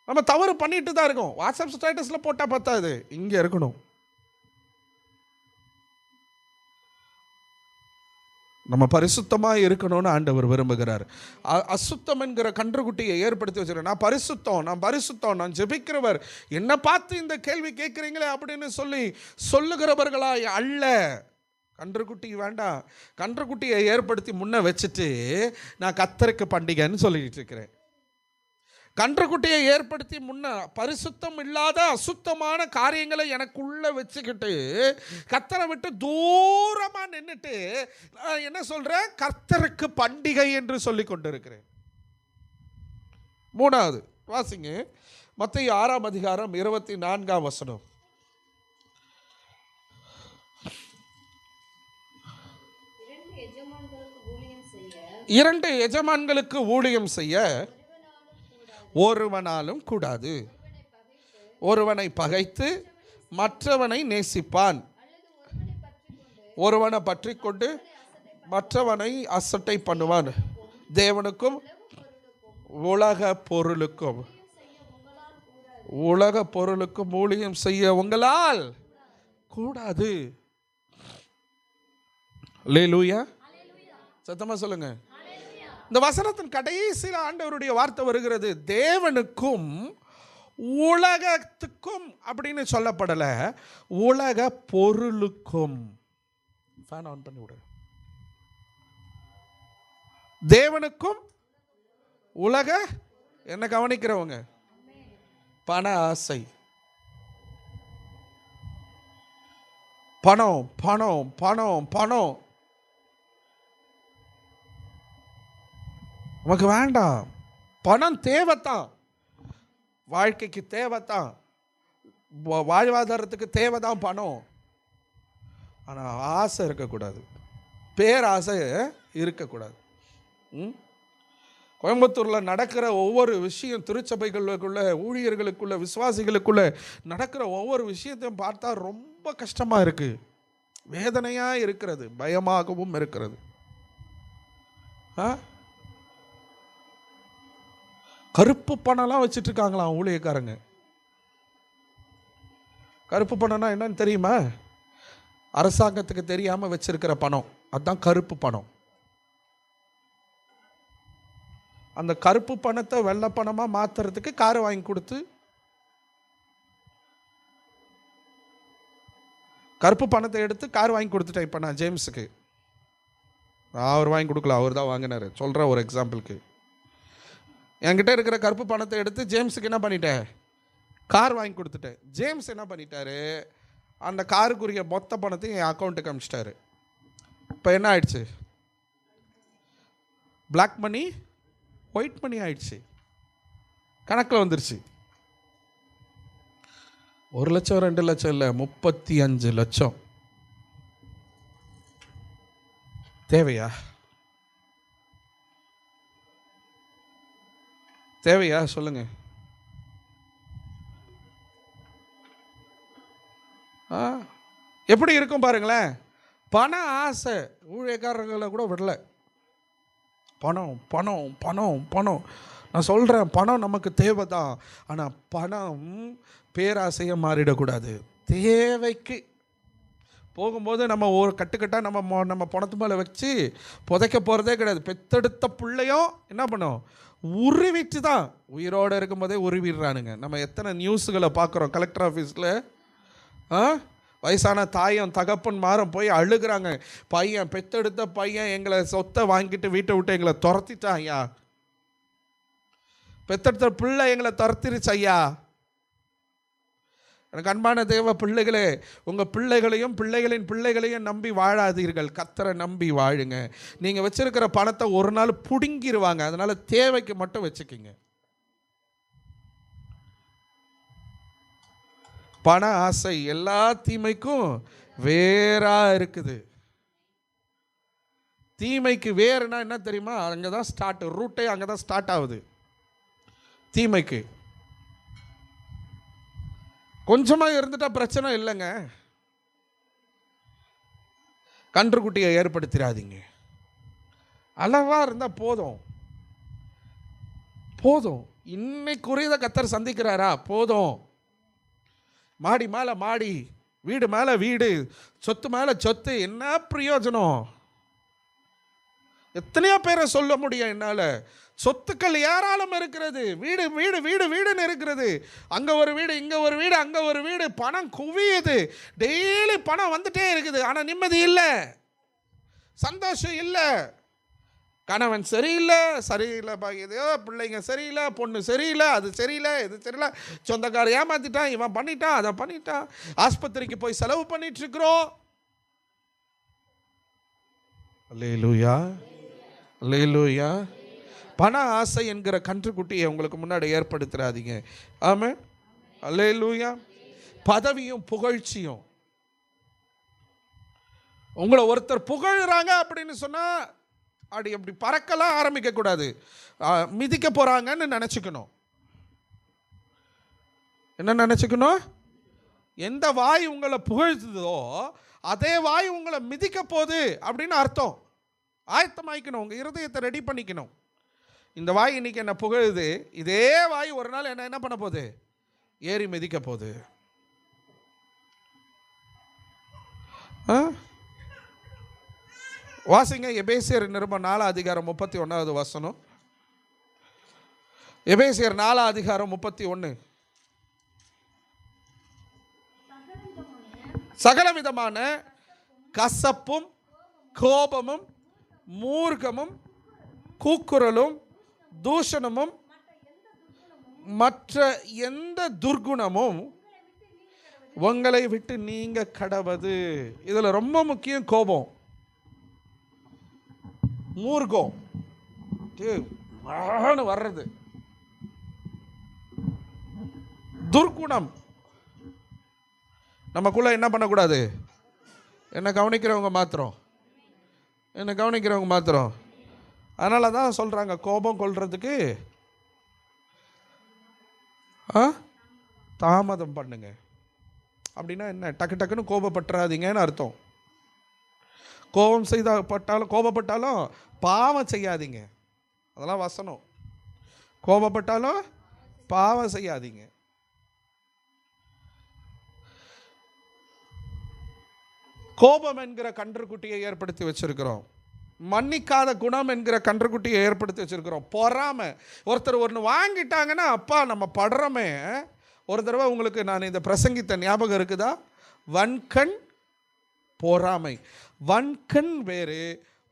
நம்ம தவறு பண்ணிட்டு தான் இருக்கோம். வாட்ஸ்அப் ஸ்டேட்டஸில் போட்டால் பத்தாது, இங்கே இருக்கணும். நம்ம பரிசுத்தமாக இருக்கணும்னு ஆண்டவர் விரும்புகிறார். அசுத்தம் என்கிற கன்றுக்குட்டியை ஏற்படுத்தி வச்சுருக்கேன். நான் பரிசுத்தம், நான் ஜெபிக்கிறவர், என்னை பார்த்து இந்த கேள்வி கேட்குறீங்களே அப்படின்னு சொல்லுகிறவர்களாய் அல்ல. கன்றுக்குட்டி வேண்டாம். கன்றுக்குட்டியை ஏற்படுத்தி முன்ன வச்சுட்டு நான் கர்த்தருக்கு பண்டிகைன்னு சொல்லிட்டு இருக்கிறேன். கன்றுக்குட்டியை ஏற்படுத்தி முன்ன பரிசுத்தம் இல்லாத அசுத்தமான காரியங்களை எனக்குள்ள வச்சுக்கிட்டு கர்த்தரை விட்டு தூரமாக நின்றுட்டு என்ன சொல்கிறேன்? கர்த்தருக்கு பண்டிகை என்று சொல்லி கொண்டிருக்கிறேன். மூணாவது வாசிங்க, மத்தேயு 6ஆம் அதிகாரம் 24ஆம் வசனம். இரண்டு எஜமான்களுக்கு ஊழியம் செய்ய ஒருவனாலும் கூடாது. ஒருவனை பகைத்து மற்றவனை நேசிப்பான், ஒருவனை பற்றி கொண்டு மற்றவனை அசட்டை பண்ணுவான். தேவனுக்கும் உலக பொருளுக்கும் ஊழியம் செய்ய உங்களால் கூடாது. அல்லேலூயா. சத்தமா சொல்லுங்க. இந்த வசனத்தின் கடைசியில் ஆண்டவருடைய வார்த்தை வருகிறது. தேவனுக்கும் உலகத்துக்கும் அப்படின்னு சொல்லப்படலை, உலக பொருளுக்கும். ஃபேன் ஆன் பண்ணி விடு. தேவனுக்கும் உலக, என்ன கவனிக்கிறவங்க? பண ஆசை, பணம் பணம் பணம் பணம் நமக்கு வேண்டாம். பணம் தேவைத்தான், வாழ்க்கைக்கு தேவைத்தான், வாழ்வாதாரத்துக்கு தேவைதான் பணம். ஆனால் ஆசை இருக்கக்கூடாது, பேராசை இருக்கக்கூடாது. கோயம்புத்தூரில் நடக்கிற ஒவ்வொரு விஷயம், திருச்சபைகளுக்குள்ள, ஊழியர்களுக்குள்ள, விசுவாசிகளுக்குள்ள நடக்கிற ஒவ்வொரு விஷயத்தையும் பார்த்தா ரொம்ப கஷ்டமாக இருக்குது, வேதனையாக இருக்கிறது, பயமாகவும் இருக்கிறது. கருப்பு பணம்லாம் வச்சுட்டு இருக்காங்களாம் ஊழியக்காரங்க. கருப்பு பணம்னா என்னன்னு தெரியுமா? அரசாங்கத்துக்கு தெரியாமல் வச்சிருக்கிற பணம், அதுதான் கருப்பு பணம். அந்த கருப்பு பணத்தை வெள்ளை பணமாக மாற்றுறதுக்கு காரை வாங்கி கொடுத்து, கருப்பு பணத்தை எடுத்து கார் வாங்கி கொடுத்துட்டேன். இப்போ நான் ஜேம்ஸுக்கு, அவர் வாங்கி கொடுக்கல, அவர் தான் வாங்கினார். சொல்கிறேன் ஒரு எக்ஸாம்பிளுக்கு. என்கிட்ட இருக்கிற கருப்பு பணத்தை எடுத்து ஜேம்ஸுக்கு என்ன பண்ணிட்டேன்? கார் வாங்கி கொடுத்துட்டேன். ஜேம்ஸ் என்ன பண்ணிட்டாரு? அந்த காருக்குரிய மொத்த பணத்தையும் என் அக்கௌண்ட்டுக்கு அனுப்பிச்சிட்டாரு. இப்போ என்ன ஆயிடுச்சு? பிளாக் மணி ஒயிட் மணி ஆயிடுச்சு, கணக்கில் வந்துருச்சு. 1 லட்சம் 2 லட்சம் இல்லை, 35 லட்சம். தேவையா? தேவையா சொல்லுங்க? எப்படி இருக்கும் பாருங்களேன். பண ஆசை ஊழியக்காரர்களை கூட விடல. பணம் பணம் பணம் பணம். நான் சொல்கிறேன், பணம் நமக்கு தேவை தான். ஆனால் பணம் பேராசையாக மாறிடக்கூடாது. தேவைக்கு போகும்போது நம்ம ஒரு கட்டுக்கட்டாக நம்ம பணத்து மேலே வச்சு புதைக்க போகிறதே கிடையாது. பெத்தெடுத்த பிள்ளையும் என்ன பண்ணோம், உருவிட்டு தான் உயிரோடு இருக்கும்போதே உருவிடுறானுங்க. நம்ம எத்தனை நியூஸுகளை பார்க்குறோம். கலெக்டர் ஆஃபீஸில் வயசான தாயும் தகப்பன் மாறம் போய் அழுகிறாங்க. பையன், பெத்தெடுத்த பையன் எங்களை சொத்தை வாங்கிட்டு வீட்டை விட்டு எங்களை துரத்திட்டான் ஐயா, பெத்தெடுத்த பிள்ளை எங்களை துரத்திருச்சு ஐயா. எனக்கு அன்பான தேவ பிள்ளைகளே, உங்கள் பிள்ளைகளையும் பிள்ளைகளின் பிள்ளைகளையும் நம்பி வாழாதீர்கள், கர்த்தரை நம்பி வாழுங்க. நீங்கள் வச்சிருக்கிற பணத்தை ஒரு நாள் பிடுங்கிடுவாங்க. அதனால் தேவைக்கு மட்டும் வச்சுக்கிங்க. பண ஆசை எல்லா தீமைக்கும் வேறா இருக்குது. தீமைக்கு வேறுனா என்ன தெரியுமா? அங்கே தான் ஸ்டார்ட், ரூட்டே அங்கே தான் ஸ்டார்ட் ஆகுது. தீமைக்கு கொஞ்சமாக இருந்துட்டா பிரச்சனை இல்லைங்க. கன்றுக்குட்டியை ஏற்படுத்திடாதீங்க. அளவாக இருந்தால் போதும் போதும். இன்னைக்குரியதை கர்த்தர் சந்திக்கிறாரா? போதும். மாடி மேலே மாடி, வீடு மேலே வீடு, சொத்து மேலே சொத்து, என்ன பிரயோஜனம்? எத்தனையோ பேரை சொல்ல முடியும் என்னால். சொத்துக்கள் ஏராளம் இருக்கிறது. வீடு வீடு வீடு வீடுன்னு இருக்கிறது. அங்கே ஒரு வீடு, இங்கே ஒரு வீடு, அங்கே ஒரு வீடு. பணம் குவியுது. டெய்லி பணம் வந்துட்டே இருக்குது. ஆனால் நிம்மதி இல்லை, சந்தோஷம் இல்லை. கணவன் சரியில்லை, இதோ பிள்ளைங்க சரியில்லை, பொண்ணு சரியில்லை, அது சரியில்லை, இது சரியில்லை, சொந்தக்கார ஏமாத்திட்டான், இவன் பண்ணிட்டான், அதை பண்ணிட்டான், ஆஸ்பத்திரிக்கு போய் செலவு பண்ணிட்டு இருக்கிறோம். அல்லேலூயா அல்லேலூயா. பண ஆசை என்கிற கன்றுக்குட்டியை உங்களுக்கு முன்னாடி ஏற்படுத்துறாதீங்க. ஆமென். அல்லேலூயா. பதவியும் புகழ்ச்சியும். உங்களை ஒருத்தர் புகழ்றாங்க அப்படின்னு சொன்னால் அப்படி பறக்கலாம் ஆரம்பிக்கக்கூடாது. மிதிக்க போகிறாங்கன்னு நினச்சிக்கணும். என்ன நினச்சிக்கணும்? எந்த வாய் உங்களை புகழ்த்துதோ அதே வாய் உங்களை மிதிக்க போகுது அப்படின்னு அர்த்தம். ஆயத்தமாயிக்கணும், உங்கள் இருதயத்தை ரெடி பண்ணிக்கணும். இந்த வாய் இன்னைக்கு என்ன புகழுது, இதே வாய் ஒரு நாள் என்ன பண்ண போகுது? ஏறி மிதிக்க போகுது. வாசிங்க எபேசியர் நிருபம் 4:31. எபேசியர் 4:31. சகலவிதமான கசப்பும் கோபமும் மூர்க்கமும் கூக்குரலும் தூஷணமும் மற்ற எந்த துர்குணமும் உங்களை விட்டு நீங்க கடவது. இதுல ரொம்ப முக்கியம் கோபம், மூர்க்கம் வர்றது, துர்குணம். நமக்குள்ள என்ன பண்ணக்கூடாது? என்னை கவனிக்கிறவங்க மாத்திரம். அதனால தான் சொல்கிறாங்க, கோபம் கொள்றதுக்கு தாமதம் பண்ணுங்க. அப்படின்னா என்ன? டக்கு டக்குன்னு கோபப்பட்டுறாதீங்கன்னு அர்த்தம். கோபப்பட்டாலும் பாவம் செய்யாதீங்க. அதெல்லாம் வசனம். கோபப்பட்டாலும் பாவம் செய்யாதீங்க. கோபம் என்கிற கன்றுக்குட்டியை ஏற்படுத்தி வச்சிருக்கிறோம். மன்னிக்காத குணம் என்கிற கன்றுக்குட்டியை ஏற்படுத்தி வச்சிருக்கிறோம். பொறாமை. ஒருத்தர் ஒன்று வாங்கிட்டாங்கன்னா அப்பா நம்ம படுறோமே. ஒரு தடவை உங்களுக்கு நான் இந்த பிரசங்கித்த ஞாபகம் இருக்குதா? வன்கண் பொறாமை. வன்கண் வேறு,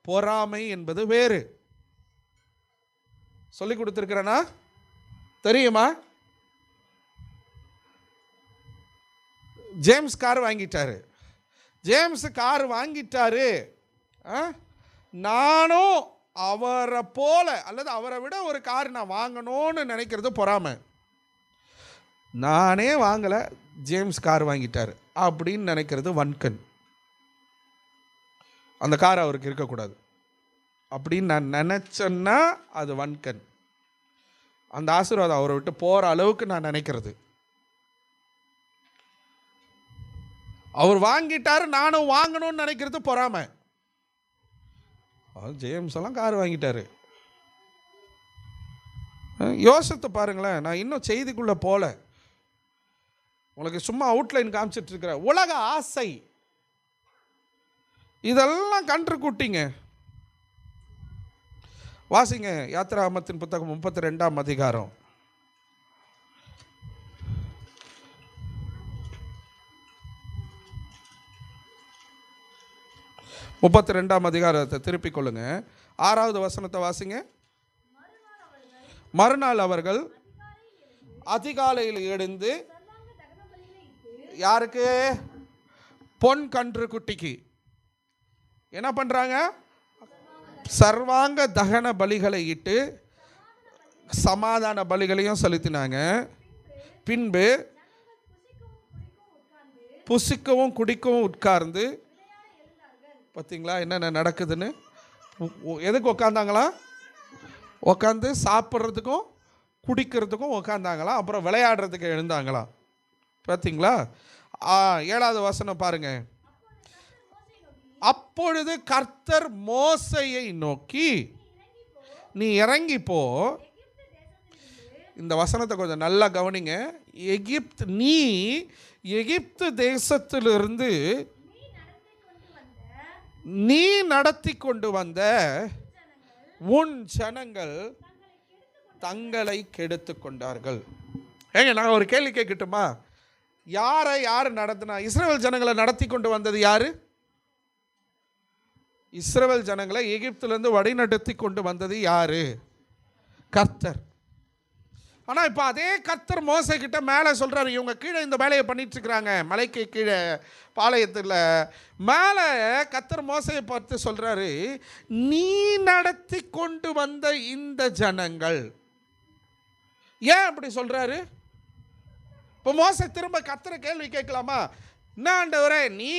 பொறாமை என்பது வேறு. சொல்லி கொடுத்துருக்கிறேனா? தெரியுமா? ஜேம்ஸ் கார் வாங்கிட்டாரு. நானும் அவரை போல அல்லது அவரை விட ஒரு கார் நான் வாங்கணும்னு நினைக்கிறது பொறாமை. நானே வாங்கலை, ஜேம்ஸ் கார் வாங்கிட்டார் அப்படின்னு நினைக்கிறது வன்கண். அந்த கார் அவருக்கு இருக்கக்கூடாது அப்படின்னு நான் நினச்சேன்னா அது வன்கண். அந்த ஆசீர்வாதம் அவரை விட்டு போகிற அளவுக்கு நான் நினைக்கிறது. அவர் வாங்கிட்டார், நானும் வாங்கணும்னு நினைக்கிறது பொறாமை. ஜேம்ஸ் எல்லாம் கார் வாங்கிட்டாரு. யோசித்து பாருங்களேன். நான் இன்னும் செய்திக்குள்ளே போல, உங்களுக்கு சும்மா அவுட்லைன் காமிச்சிட்டு இருக்கிற உலக ஆசை இதெல்லாம் கன்று குட்டிங்க. வாசிங்க யாத்திராகமத்தின் புத்தகம் 32ஆம் அதிகாரம். 32ஆம் அதிகாரத்தை திருப்பிக் கொள்ளுங்க. 6வது வசனத்தை வாசிங்க. மறுநாள் அவர்கள் அதிகாலையில் எழுந்து யாருக்கு? பொன் கன்று குட்டிக்கு என்ன பண்றாங்க? சர்வாங்க தகன பலிகளை இட்டு சமாதான பலிகளையும் செலுத்தினாங்க. பின்பு புசிக்கவும் குடிக்கவும் உட்கார்ந்து, பார்த்தீங்களா என்னென்ன நடக்குதுன்னு? எதுக்கு உட்காந்தாங்களா? உட்காந்து சாப்பிட்றதுக்கும் குடிக்கிறதுக்கும் உட்காந்தாங்களாம். அப்புறம் விளையாடுறதுக்கு எழுந்தாங்களாம். பார்த்தீங்களா? 7வது வசனம் பாருங்க. அப்பொழுது கர்த்தர் மோசேயை நோக்கி, நீ இறங்கி போ. இந்த வசனத்தை கொஞ்சம் நல்லா கவனிங்க. நீ எகிப்து தேசத்திலிருந்து நீ நடத்தி கொண்டு வந்த உன் ஜனங்கள் தங்களை கெடுத்து கொண்டார்கள். ஏங்க நான் ஒரு கேள்வி கேட்கட்டுமா? யார் நடத்தினா? இஸ்ரவேல் ஜனங்களை நடத்தி கொண்டு வந்தது யாரு? இஸ்ரவேல் ஜனங்களை எகிப்திலிருந்து வழி நடத்தி கொண்டு வந்தது யாரு? கர்த்தர். ஆனால் இப்போ அதே கர்த்தர் மோசே கிட்ட மேலே சொல்கிறாரு, இவங்க கீழே இந்த வேலையை பண்ணிட்டு இருக்கிறாங்க, மலைக்கு கீழே பாளையத்தில் மேலே. கர்த்தர் மோசையை பார்த்து சொல்கிறாரு, நீ நடத்தி கொண்டு வந்த இந்த ஜனங்கள். ஏன் அப்படி சொல்கிறாரு? இப்போ மோசே திரும்ப கர்த்தரை கேள்வி கேட்கலாமா? என்ன ஆண்டவரே, நீ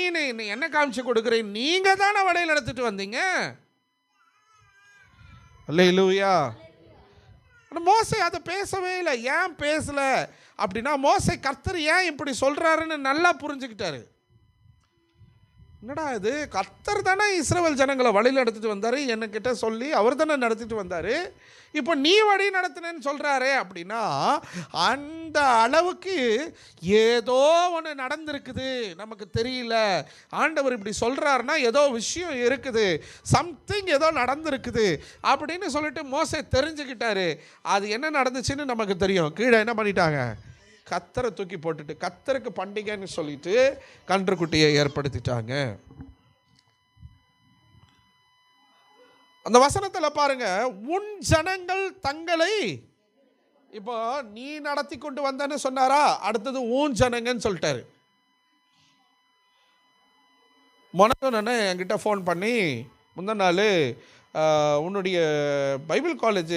என்ன காமிச்சு கொடுக்குறீங்க? நீங்கள் தானே வழியில் நடத்திட்டு வந்தீங்க. அல்லேலூயா. மோசே அதை பேசவே இல்லை. ஏன் பேசல அப்படின்னா, மோசே கர்த்தர் ஏன் இப்படி சொல்றாருன்னு நல்லா புரிஞ்சுக்கிட்டாரு. என்னடா இது, கர்த்தர் தானே இஸ்ரவேல் ஜனங்களை வழியில் நடத்திட்டு வந்தாரு, என்கிட்ட சொல்லி அவர் தானே நடத்திட்டு வந்தாரு, இப்போ நீ வழி நடத்தினேன்னு சொல்றாரே அப்படின்னா, அந்த அளவுக்கு ஏதோ ஒன்று நடந்திருக்குது, நமக்கு தெரியல. ஆண்டவர் இப்படி சொல்றாருன்னா ஏதோ விஷயம் இருக்குது, சம்திங் ஏதோ நடந்திருக்குது அப்படின்னு சொல்லிட்டு மோசே தெரிஞ்சுக்கிட்டாரு. அது என்ன நடந்துச்சுன்னு நமக்கு தெரியும். கீழே என்ன பண்ணிட்டாங்க? கர்த்தரை தூக்கி போட்டுட்டு கர்த்தருக்கு பண்டிகைன்னு சொல்லிட்டு கன்றுக்குட்டியை ஏற்படுத்திட்டாங்க. அந்த வசனத்தில் பாருங்க, உன் ஜனங்கள் தங்களை, இப்போ நீ நடத்தி கொண்டு வந்தன்னு சொன்னாரா, அடுத்தது உன் ஜனங்கன்னு சொல்லிட்டாரு. மொனன்னு என்கிட்ட ஃபோன் பண்ணி முந்தின நாள், உன்னுடைய பைபிள் காலேஜ்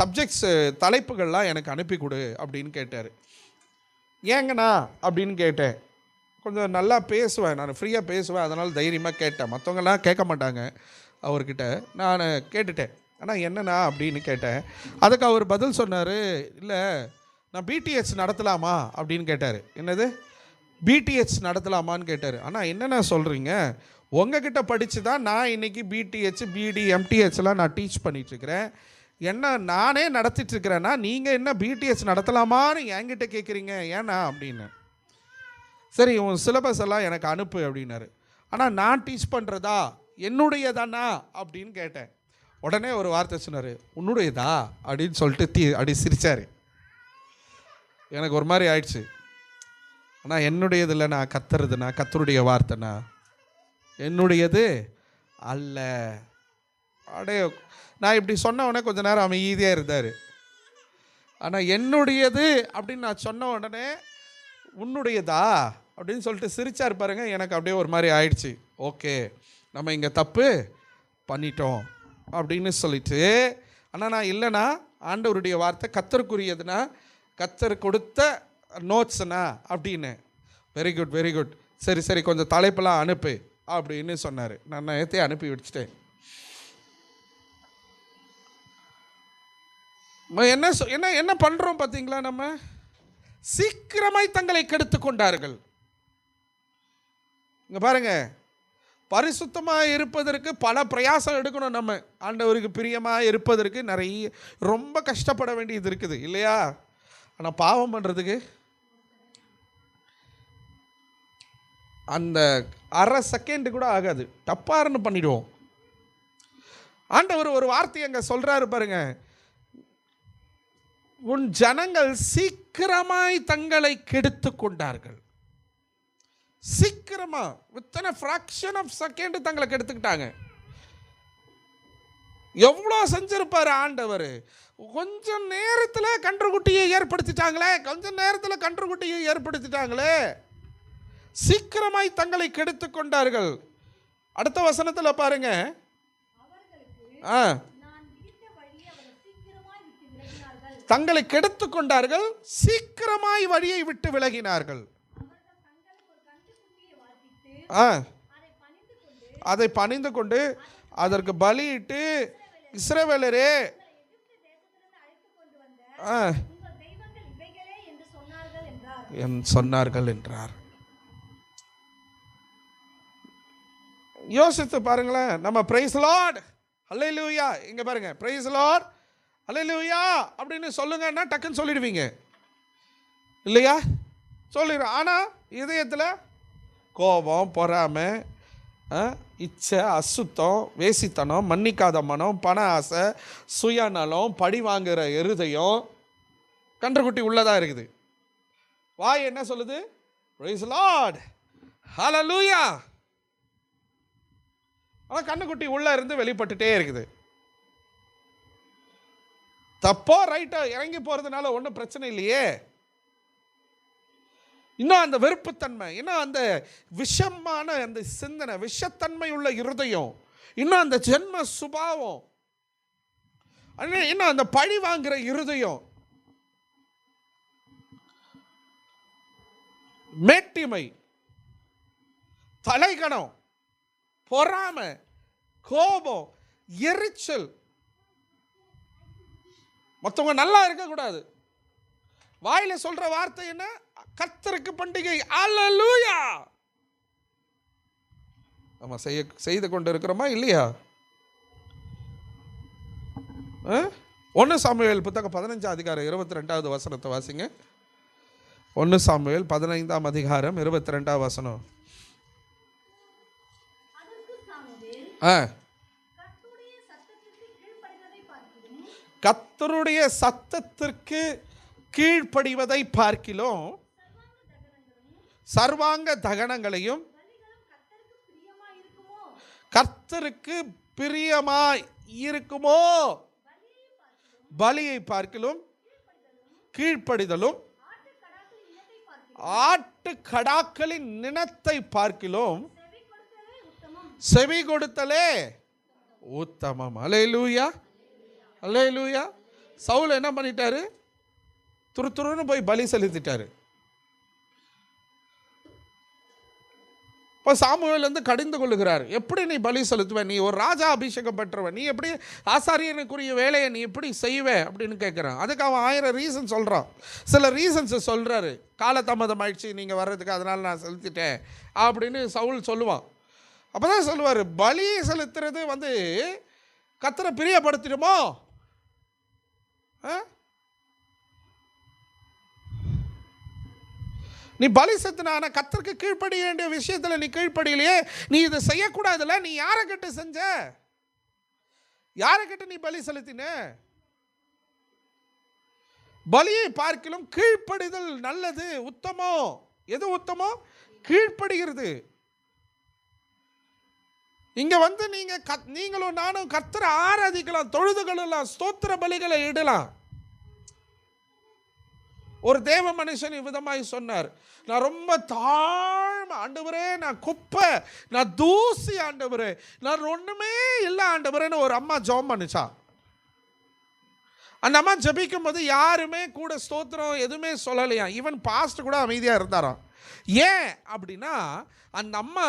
சப்ஜெக்ட்ஸ் தலைப்புகள்லாம் எனக்கு அனுப்பி கொடு அப்படின்னு கேட்டார். ஏங்கண்ணா அப்படின்னு கேட்டேன். கொஞ்சம் நல்லா பேசுவேன், நான் ஃப்ரீயாக பேசுவேன், அதனால் தைரியமாக கேட்டேன். மற்றவங்களாம் கேட்க மாட்டாங்க. அவர்கிட்ட நான் கேட்டுட்டேன், ஆனால் என்னண்ணா அப்படின்னு கேட்டேன். அதுக்கு அவர் பதில் சொன்னார், இல்லை நான் பிடிஹெச் நடத்தலாமா அப்படின்னு கேட்டார். என்னது பிடிஹெச் நடத்தலாமான்னு கேட்டார். ஆனால் என்னென்ன சொல்கிறீங்க, உங்ககிட்ட படித்து தான் நான் இன்றைக்கி பிடிஹெச் பிடி எம்டிஹெச்லாம் நான் டீச் பண்ணிகிட்ருக்கிறேன். என்ன நானே நடத்திட்டுருக்கிறேன்னா நீங்கள் என்ன பிடிஹெச் நடத்தலாமான்னு என்கிட்ட கேட்குறீங்க ஏன்னா அப்படின்னு. சரி உன் சிலபஸ் எல்லாம் எனக்கு அனுப்பு அப்படின்னாரு. ஆனால் நான் டீச் பண்ணுறதா என்னுடையதானா அப்படின்னு கேட்டேன். உடனே ஒரு வார்த்தை சொன்னார், உன்னுடையதா அப்படின்னு சொல்லிட்டு அப்படி சிரித்தார். எனக்கு ஒரு மாதிரி ஆயிடுச்சு. ஆனால் என்னுடையது இல்லை, நான் கத்துறதுண்ணா, கத்தருடைய வார்த்தைண்ணா, என்னுடையது அல்ல. அடே நான் இப்படி சொன்ன உடனே கொஞ்ச நேரம் அமைதியாக இருந்தார். ஆனால் என்னுடையது அப்படின்னு நான் சொன்ன உடனே உன்னுடையதா அப்படின்னு சொல்லிட்டு சிரிச்சார் பாருங்க. எனக்கு அப்படியே ஒரு மாதிரி ஆயிடுச்சு. ஓகே, நம்ம இங்கே தப்பு பண்ணிட்டோம் அப்படின்னு சொல்லிட்டு, ஆனால் நான் இல்லைனா ஆண்டவருடைய வார்த்தை கர்த்தருக்குரியதுனா, கர்த்தர் கொடுத்த நோட்ஸ்னா அப்படின்னு. வெரி குட் வெரி குட், சரி சரி கொஞ்சம் தலைப்பெல்லாம் அனுப்பு அப்படின்னு சொன்னார். நான் நேற்றே அனுப்பி வச்சுட்டேன். என்ன என்ன என்ன பண்ணுறோம் பார்த்தீங்களா? நம்ம சீக்கிரமாய் தங்களை கெடுத்து கொண்டார்கள். இங்கே பாருங்க, பரிசுத்தமாக இருப்பதற்கு பல பிரயாசம் எடுக்கணும். நம்ம ஆண்டவருக்கு பிரியமாக இருப்பதற்கு நிறைய ரொம்ப கஷ்டப்பட வேண்டியது இருக்குது இல்லையா? ஆனால் பாவம் பண்ணுறதுக்கு அந்த அரை செகண்ட் கூட ஆகாது, டப்பாருன்னு பண்ணிடுவோம். ஆண்டவர் ஒரு வார்த்தை அங்கே சொல்கிறாரு பாருங்க, உன் ஜனங்கள் சீக்கிரமாய் தங்களை கெடுத்து கொண்டார்கள். சீக்கிரமா, within a fraction of second தங்களை கெடுத்துக்கிட்டாங்க. எவ்வளோ செஞ்சிருப்பாரு ஆண்டவர். கொஞ்சம் நேரத்தில் கன்றுக்குட்டியை ஏற்படுத்திட்டாங்களே, கொஞ்சம் நேரத்தில் கன்றுக்குட்டியை ஏற்படுத்திட்டாங்களே. சீக்கிரமாய் தங்களை கெடுத்து கொண்டார்கள். அடுத்த வசனத்தில் பாருங்க, தங்களை கெடுத்து கொண்டார்கள், சீக்கிரமாய் வழியை விட்டு விலகினார்கள். அதை பணிந்து கொண்டு அதற்கு பலியிட்டு, இஸ்ரவேலரே சொன்னார்கள் என்றார். யோசித்து பாருங்களேன். நம்ம பிரைஸ் லார்ட் ஹல்லேலூயா, இங்க பாருங்க, பிரைஸ் லார்ட் ஹல்லேலூயா அப்படின்னு சொல்லுங்கன்னா டக்குன்னு சொல்லிடுவீங்க இல்லையா? சொல்லிடுறோம். ஆனால் இதயத்தில் கோபம், பொறாமை, இச்சை, அசுத்தம், வேசித்தனம், மன்னிக்காத மனம், பண ஆசை, சுயநலம், பழி வாங்குகிற இருதயம் கன்றுக்குட்டி உள்ளதாக இருக்குது. வாய் என்ன சொல்லுது? பிரைஸ் லார்ட் ஹல்லேலூயா. ஆனால் கண்ணுக்குட்டி உள்ளே இருந்து வெளிப்பட்டுட்டே இருக்குது. தப்போ ரைட்டோ இறங்கி போகிறதுனால ஒன்றும் பிரச்சனை இல்லையே. இன்னும் அந்த வெறுப்புத்தன்மை, இன்னும் அந்த விஷமான அந்த சிந்தனை, விஷத்தன்மை உள்ள இருதயம், இன்னும் அந்த ஜென்ம சுபாவம், இன்னும் அந்த பழி வாங்குகிற இருதயம், மேட்டிமை, தலைகணம், பொறாமை, கோபம், எரிச்சல், மற்றவங்க நல்லா இருக்கக்கூடாது. வாயில சொல்ற வார்த்தை என்ன? கர்த்தருக்கு பண்டிகை, அல்லேலூயா. நம்ம செய்து கொண்டு இருக்கிறோமா இல்லையா? 1 சாமுவேல் புத்தகம் 15 அதிகாரம் 22வது வசனத்தை வாசிங்க. 1 சாமுவேல் 15 அதிகாரம் 22 வசனம். கர்த்தருடைய சத்தத்திற்கு கீழ்ப்படிவதை பார்க்கிலும் சர்வாங்க தகனங்களையும் கர்த்தருக்கு பிரியமாய் இருக்குமோ, பலியை பார்க்கிலும் கீழ்ப்படிதலும் ஆட்டு கடாக்களின் நினத்தை பார்க்கிலும் செவி கொடுத்தலே உத்தமம். அல்லேலூயா அல்லேலூயா. சவுல் என்ன பண்ணிட்டாரு? துருத்துருன்னு போய் பலி செலுத்திட்டாரு. இப்போ சாமுவேல் வந்து கடிந்து கொள்ளுகிறார். எப்படி நீ பலி செலுத்துவேன்? நீ ஒரு ராஜா அபிஷேகம் பெற்றவன், நீ எப்படி ஆசாரியனுக்குரிய வேலையை நீ எப்படி செய்வே அப்படின்னு கேட்குறான். அதுக்கு அவன் 1000 ரீசன் சொல்கிறான். சில ரீசன்ஸை சொல்கிறாரு. காலதாமதம் ஆயிடுச்சு நீங்கள் வர்றதுக்கு, அதனால் நான் செலுத்திட்டேன் அப்படின்னு சவுல் சொல்லுவான். அப்போ தான் சொல்லுவார், பலி செலுத்துறது வந்து கர்த்தரை பிரியப்படுத்திடுமோ? நீ பலி செலுத்தின கர்த்தருக்கு கீழ்ப்படிய வேண்டிய விஷயத்தில் நீ கீழ்ப்படியிலையே, நீ இதை செய்யக்கூடாதுல்ல. நீ யாரை கிட்ட செஞ்ச? யாரை கிட்ட நீ பலி செலுத்தின? பலியை பார்க்கிலும் கீழ்ப்படிதல் நல்லது, உத்தமம். எது உத்தமம்? கீழ்ப்படுகிறது. இங்க வந்து நீங்களும் நானும் கர்த்தரை ஆராதிக்கலாம், தொழுது கொள்ளலாம், ஸ்தோத்திர பலிகளை இடலாம். ஒரு தேவ மனுஷன் இவ்விதமாய் சொன்னார், நான் ரொம்ப ஆண்டவரே, நான் குப்பை, நான் தூசி ஆண்டவரே, நான் ஒண்ணுமே இல்லை ஆண்டவரேன்னு ஒரு அம்மா ஜெபம் பண்ணுச்சா. அந்த அம்மா ஜெபிக்கும் போது யாருமே கூட ஸ்தோத்திரம் எதுவுமே சொல்லலையா. ஈவன் பாஸ்டர் கூட அமைதியாக இருந்தாராம். ஏன் அப்படின்னா, அந்த அம்மா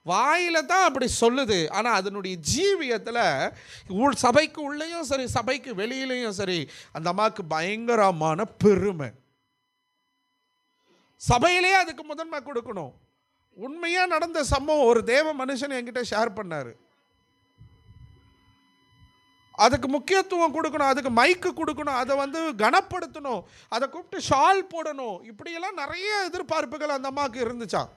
வாயில தான் அப்படி சொல்லுது, ஆனால் அதனுடைய ஜீவியத்தில் சபைக்கு உள்ளேயும் சரி சபைக்கு வெளியிலையும் சரி அந்த அம்மாவுக்கு பயங்கரமான பெருமை. சபையிலே அதுக்கு முதன்மை கொடுக்கணும். உண்மையாக நடந்த சம்பவம் ஒரு தேவ மனுஷன் என்கிட்ட ஷேர் பண்ணார். அதுக்கு முக்கியத்துவம் கொடுக்கணும், அதுக்கு மைக்கு கொடுக்கணும், அதை கனப்படுத்தணும், அதை கூப்பிட்டு ஷால் போடணும், இப்படியெல்லாம் நிறைய எதிர்பார்ப்புகள் அந்த அம்மாவுக்கு இருந்துச்சான்.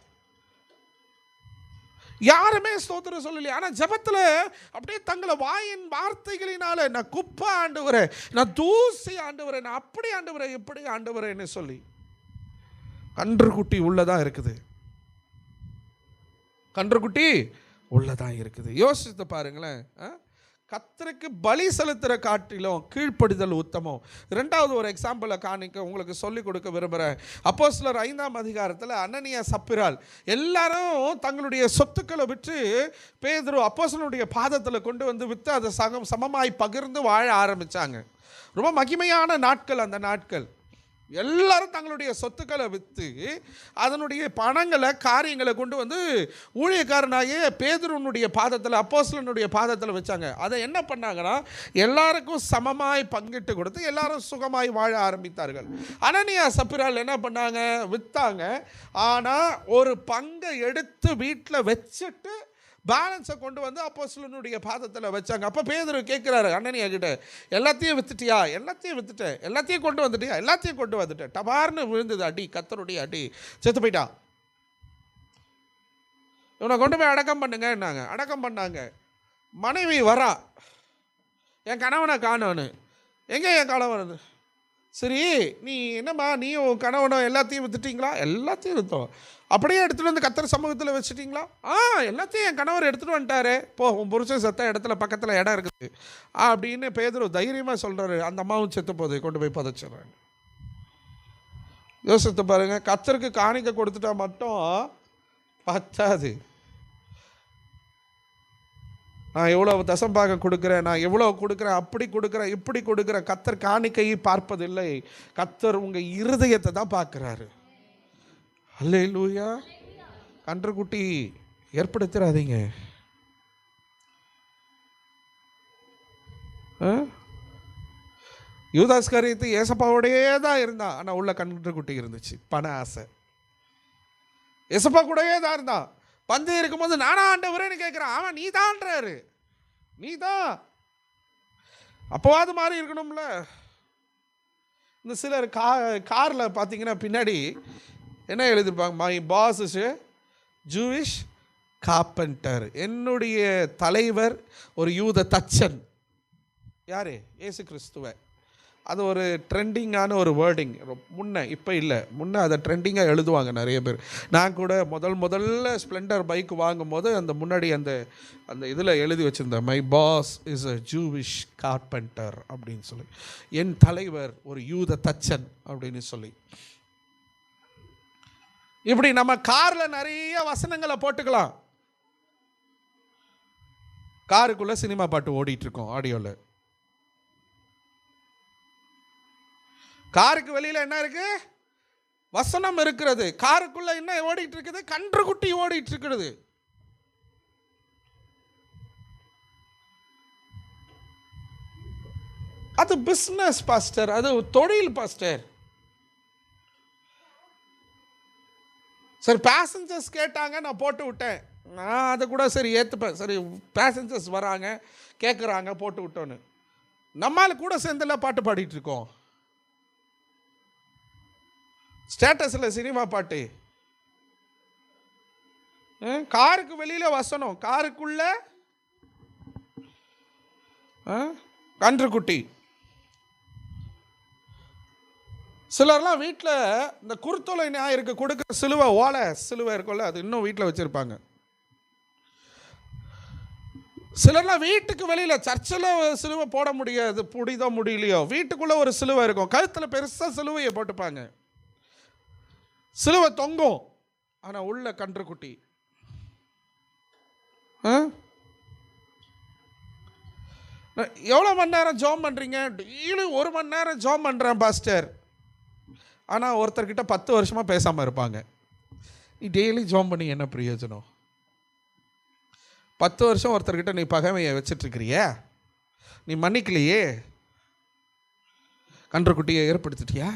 யாருமே ஸ்தோத்திரம் சொல்லலையே. ஆனால் ஜெபத்தில் அப்படியே தங்களை வாயின் வார்த்தைகளினால, நான் குப்பை ஆண்டவரே, நான் தூசி ஆண்டவரே, நான் அப்படி ஆண்டவரே, எப்படி ஆண்டவரேன்னு சொல்லி கன்றுக்குட்டி உள்ளதான் இருக்குது. கன்றுக்குட்டி உள்ளதான் இருக்குது. யோசித்து பாருங்களேன். கர்த்தருக்கு பலி செலுத்துகிற காட்டிலும் கீழ்ப்படிதல் உத்தமம். ரெண்டாவது ஒரு எக்ஸாம்பிளை காணிக்க உங்களுக்கு சொல்லிக் கொடுக்க விரும்புகிறேன். அப்போஸ்தலர் 5ஆம் அதிகாரத்தில் அனனியா சப்பிரால் எல்லாரும் தங்களுடைய சொத்துக்களை விற்று பேதுரு அப்போஸ்தலனுடைய பாதத்தில் கொண்டு வந்து விற்று அதை சமமாய் பகிர்ந்து வாழ ஆரம்பித்தாங்க. ரொம்ப மகிமையான நாட்கள் அந்த நாட்கள். எல்லாரும் தங்களுடைய சொத்துக்களை விற்று அதனுடைய பணங்களை காரியங்களை கொண்டு வந்து ஊழியக்காரனாகிய பேதுருனுடைய பாதத்தில் அப்போஸ்தலனுடைய பாதத்தில் வச்சாங்க. அதை என்ன பண்ணாங்கன்னா, எல்லாருக்கும் சமமாய் பங்கிட்டு கொடுத்து எல்லாரும் சுகமாய் வாழ ஆரம்பித்தார்கள். அனனியா சப்பிரால் என்ன பண்ணாங்க, விற்றாங்க. ஆனால் ஒரு பங்கை எடுத்து வீட்டில் வச்சுட்டு பேலன்ஸை கொண்டு வந்து அப்போஸ்தலனுடைய பாதத்தில் வச்சாங்க. அப்போ பேதுரு கேட்குறாரு அனனியா கிட்ட, எல்லாத்தையும் வித்துட்டியா? எல்லாத்தையும் வித்துட்டேன். எல்லாத்தையும் கொண்டு வந்துட்டியா? எல்லாத்தையும் கொண்டு வந்துட்டேன். டபார்னு விழுந்தது அடி, கர்த்தருடைய அடி. செத்து போயிட்டான். இவனை கொண்டு போய் அடக்கம் பண்ணுங்கன்னாங்க. அடக்கம் பண்ணாங்க. மனைவி வரா, என் கணவனை காணோன்னு. எங்கே என் கணவன்? சரி, நீ என்னம்மா, நீயும் உன் கணவனும் எல்லாத்தையும் வித்துட்டீங்களா? எல்லாத்தையும் விற்றோம். அப்படியே எடுத்துகிட்டு வந்து கர்த்தர் சமூகத்தில் வச்சுட்டிங்களா? எல்லாத்தையும் என் கணவர் எடுத்துகிட்டு வந்துட்டாரு. போ, உன் புருஷன் செத்த இடத்துல பக்கத்தில் இடம் இருக்குது அப்படின்னு பேதுரு தைரியமாக சொல்கிறாரு. அந்த அம்மாவும் செத்து போகுது, கொண்டு போய் புதைச்சிடுறாங்க. யோசித்து பாருங்க, கர்த்தருக்கு காணிக்க கொடுத்துட்டா மட்டும் பத்தாது. நான் எவ்வளோ தசம்பாக கொடுக்குறேன், நான் எவ்வளோ கொடுக்குறேன், அப்படி கொடுக்குறேன், இப்படி கொடுக்குறேன். கர்த்தர் காணிக்கையை பார்ப்பதில்லை, கர்த்தர் உங்கள் இருதயத்தை தான் பார்க்குறாரு. அல்லேலூயா. கன்றுக்குட்டி ஏற்படுத்திடாதீங்க. யூதாஸ் காரியத்து ஏசப்பாவோடையே தான் இருந்தான், ஆனால் உள்ள கன்றுக்குட்டி இருந்துச்சு, பண ஆசை. ஏசப்பா கூடவே தான் இருந்தான். பந்து இருக்கும்போது நானா ஆண்டவரேன்னு கேட்குறான். அவன் நீ தான்றாரு, நீ தான். அப்போவாது மாறி இருக்கணும்ல. இந்த சிலர் காரில் பார்த்தீங்கன்னா பின்னாடி என்ன எழுதிருப்பாங்க, my boss is Jewish carpenter. என்னுடைய தலைவர் ஒரு யூத தச்சன். யார்? இயேசு கிறிஸ்துவை. அது ஒரு ட்ரெண்டிங்கான ஒரு வேர்டிங். முன்னே, இப்போ இல்லை, முன்னே அதை ட்ரெண்டிங்காக எழுதுவாங்க நிறைய பேர். நான் கூட முதல்ல ஸ்ப்ளெண்டர் பைக் வாங்கும் போது அந்த முன்னாடி அந்த இதில் எழுதி வச்சுருந்தேன், my boss is a Jewish carpenter அப்படின்னு சொல்லி. என் தலைவர் ஒரு யூத தச்சன் அப்படின்னு சொல்லி. இப்படி நம்ம காரில் நிறைய வசனங்களை போட்டுக்கலாம். காருக்குள்ளே சினிமா பாட்டு ஓடிட்டுருக்கோம் ஆடியோவில். காருக்கு வெளியில் என்ன இருக்கு? வசனம் இருக்கிறது. காருக்குள்ள என்ன ஓடிட்டு இருக்குது? கன்றுக்குட்டி ஓடிட்டு இருக்கிறது. அது பிஸ்னஸ் பாஸ்டர், அது தொழில் பாஸ்டர். சரி, பேசஞ்சர்ஸ் கேட்டாங்க, நான் போட்டு விட்டேன். நான் அதை கூட சரி ஏற்றுப்பேன். சரி, பேசஞ்சர்ஸ் வராங்க கேட்குறாங்க, போட்டு விட்டோன்னு. நம்மால் கூட சேர்ந்தெல்லாம் பாட்டு பாடிட்டு இருக்கோம். ஸ்டேட்டஸில் சினிமா பாட்டு. காருக்கு வெளியில் வசனம், காருக்குள்ள கன்றுக்குட்டி. சிலர்லாம் வீட்டில் இந்த குருத்தொலை ஞாயிற்கு கொடுக்குற சிலுவை, ஓலை சிலுவை இருக்கும்ல, அது இன்னும் வீட்டில் வச்சுருப்பாங்க. சிலர்லாம் வீட்டுக்கு வெளியில் சர்ச்சில் சிலுவை போட முடியாது, புடிதோ முடியலையோ, வீட்டுக்குள்ளே ஒரு சிலுவை இருக்கும், கழுத்தில் பெருசாக சிலுவையை போட்டுப்பாங்க, சிலுவை தொங்கும், ஆனால் உள்ள கன்றுக்குட்டி. எவ்வளோ மணி நேரம் ஜோம் பண்ணுறீங்க? டெய்லி 1 மணி நேரம் ஜோம் பண்ணுறேன் பாஸ்டர். ஆனால் ஒருத்தர்கிட்ட 10 வருஷமாக பேசாமல் இருப்பாங்க. நீ டெய்லி ஜோம் பண்ணி என்ன பிரயோஜனம்? 10 வருஷம் ஒருத்தர்கிட்ட நீ பகைமையை வச்சிட்ருக்கிறிய, நீ மன்னிக்கலையே, கன்றுக்குட்டியை ஏற்படுத்திட்டியா?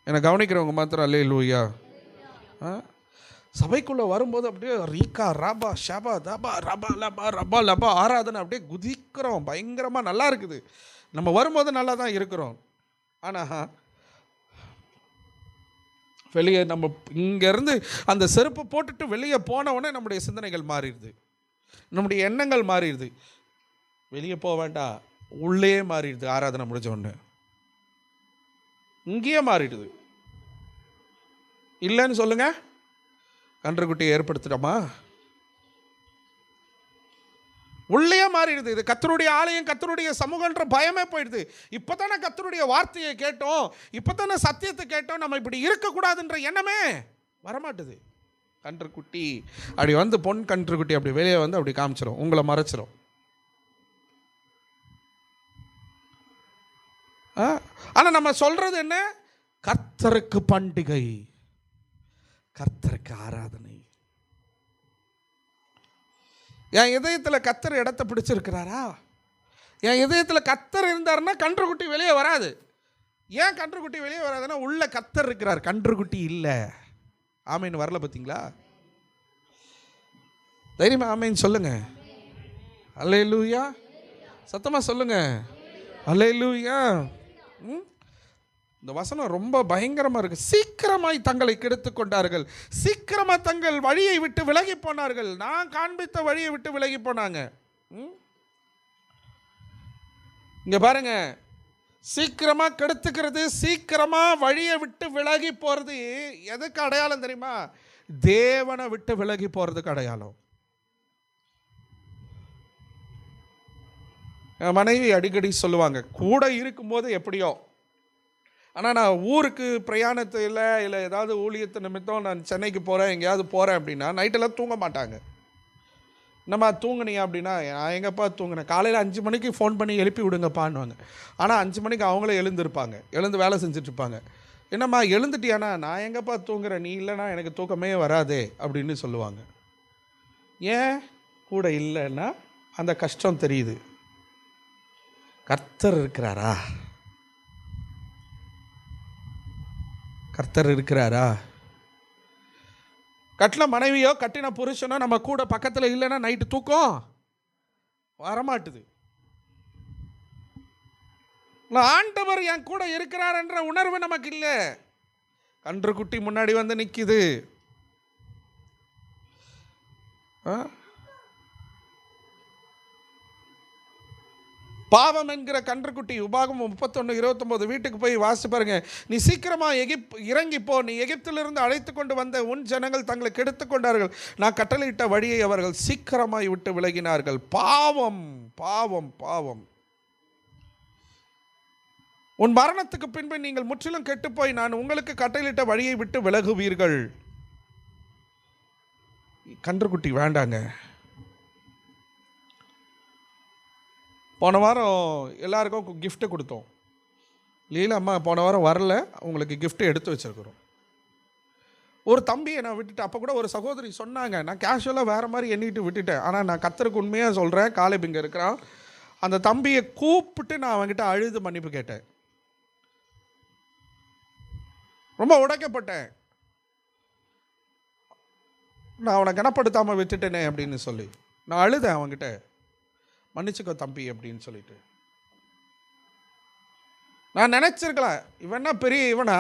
என்னை கவனிக்கிறவங்க மாத்திரம் அல்லேலூயா. சபைக்குள்ளே வரும்போது அப்படியே ரீகா ராபா ஷபா தபா ரபா லபா ரபா லபா ஆராதனை அப்படியே குதிக்கிறோம், பயங்கரமாக நல்லா இருக்குது. நம்ம வரும்போது நல்லா தான் இருக்கிறோம். ஆனால் வெளியே நம்ம இங்கேருந்து அந்த செருப்பு போட்டுட்டு வெளியே போனவுடனே நம்முடைய சிந்தனைகள் மாறிடுது, நம்முடைய எண்ணங்கள் மாறிடுது. வெளியே போக வேண்டாம், உள்ளே மாறிடுது. ஆராதனை முடிஞ்ச உடனே இங்கேயே மாறிடுது. இல்லைன்னு சொல்லுங்க, கன்றுக்குட்டியை ஏற்படுத்திட்டோமா? உள்ளே மாறிடுது. இது கர்த்தருடைய ஆலயம், கர்த்தருடைய சமூகன்ற பயமே போயிடுது. இப்போ தானே கர்த்தருடைய வார்த்தையை கேட்டோம், இப்போ தானே சத்தியத்தை கேட்டோம், நம்ம இப்படி இருக்கக்கூடாதுன்ற எண்ணமே வரமாட்டுது. கன்றுக்குட்டி அப்படி வந்து பொன் கன்றுக்குட்டி அப்படி வெளியே வந்து அப்படி காமிச்சிடும், உங்களை மறைச்சிடும். ஆனால் நம்ம சொல்றது என்ன? கர்த்தருக்கு பண்டிகை, கர்த்தருக்கு ஆராதனை. என் இதயத்தில் கர்த்தர் இடத்தை பிடிச்சிருக்கிறாரா? என் இதயத்தில் கர்த்தர் இருந்தாருன்னா கன்றுக்குட்டி வெளியே வராது. ஏன் கன்றுக்குட்டி வெளியே வராதுன்னா உள்ள கர்த்தர் இருக்கிறார், கன்றுக்குட்டி இல்லை. ஆமீன் வரல பார்த்தீங்களா? தைரியமா ஆமீன் சொல்லுங்க. அல்லேலூயா, சத்தமாக சொல்லுங்க அல்லேலூயா. இந்த வசனம் ரொம்ப பயங்கரமாக இருக்குது. சீக்கிரமாய் தங்களை கெடுத்து கொண்டார்கள், சீக்கிரமாக தங்கள் வழியை விட்டு விலகி போனார்கள். நான் காண்பித்த வழியை விட்டு விலகி போனாங்க. இங்கே பாருங்க, சீக்கிரமாக கெடுத்துக்கிறது, சீக்கிரமாக வழியை விட்டு விலகி போகிறது எதுக்கு அடையாளம் தெரியுமா? தேவனை விட்டு விலகி போகிறதுக்கு அடையாளம். மனைவி அடிக்கடி சொல்லுவாங்க, கூட இருக்கும்போது எப்படியோ, ஆனால் நான் ஊருக்கு பிரயாணத்தில் இல்லை ஏதாவது ஊழியத்து நிமித்தம் நான் சென்னைக்கு போகிறேன், எங்கேயாவது போகிறேன் அப்படின்னா நைட்டெல்லாம் தூங்க மாட்டாங்க. என்னம்மா தூங்குனியா அப்படின்னா, நான் எங்கப்பா தூங்கினேன், காலையில் 5 மணிக்கு ஃபோன் பண்ணி எழுப்பி விடுங்கப்பான்னுவாங்க. ஆனால் 5 மணிக்கு அவங்களே எழுந்திருப்பாங்க, எழுந்து வேலை செஞ்சிட்ருப்பாங்க. என்னம்மா எழுந்துட்டியானா, நான் எங்கப்பா தூங்குறேன், நீ இல்லைன்னா எனக்கு தூக்கமே வராதே அப்படின்னு சொல்லுவாங்க. ஏன்? கூட இல்லைன்னா அந்த கஷ்டம் தெரியுது. கர்த்தர் இருக்கிறாரா? கர்த்தர் இருக்கிறாரா? கட்டின மனைவியோ கட்டின புருஷனோ நம்ம கூட பக்கத்தில் இல்லைன்னா நைட்டு தூக்கம் வரமாட்டுது. ஆண்டவர் என் கூட இருக்கிறார் என்ற உணர்வு நமக்கு இல்லை. கன்றுக்குட்டி முன்னாடி வந்து நிற்கிது. பாவம் என்கிற கன்றுக்குட்டி. உபாகமம் 31:29 வீட்டுக்கு போய் வாசிச்சு பாருங்க. நீ சீக்கிரமாக இறங்கிப்போ, நீ எகிப்திலிருந்து அழைத்து கொண்டு வந்த உன் ஜனங்கள் தங்களை கெடுத்து கொண்டார்கள், நான் கட்டளையிட்ட வழியை அவர்கள் சீக்கிரமாய் விட்டு விலகினார்கள். பாவம் பாவம் பாவம். உன் மரணத்துக்கு பின்பு நீங்கள் முற்றிலும் கெட்டுப்போய் நான் உங்களுக்கு கட்டளையிட்ட வழியை விட்டு விலகுவீர்கள். கன்றுக்குட்டி வேண்டாங்க. போன வாரம் எல்லாருக்கும் கிஃப்ட்டு கொடுத்தோம். லீலா அம்மா போன வாரம் வரல, உங்களுக்கு கிஃப்ட்டு எடுத்து வச்சுருக்குறோம். ஒரு தம்பியை நான் விட்டுட்டு, அப்போ கூட ஒரு சகோதரி சொன்னாங்க, நான் கேஷுவலாக வேறு மாதிரி எண்ணிட்டு விட்டுட்டேன். ஆனால் நான் கர்த்தருக்கு உண்மையாக சொல்கிறேன், காலேப் இங்கே இருக்கிறான், அந்த தம்பியை கூப்பிட்டு நான் அவன்கிட்ட அழுது மன்னிப்பு கேட்டேன். ரொம்ப உடைக்கப்பட்டேன், நான் அவனை கனப்படுத்தாமல் விட்டுட்டேனே அப்படின்னு சொல்லி நான் அழுதேன் அவன்கிட்ட, மன்னிச்சுக்கோ தம்பி அப்படின்னு சொல்லிட்டு. நான் நினச்சிருக்கலாம், இவன்னா பெரிய இவனா,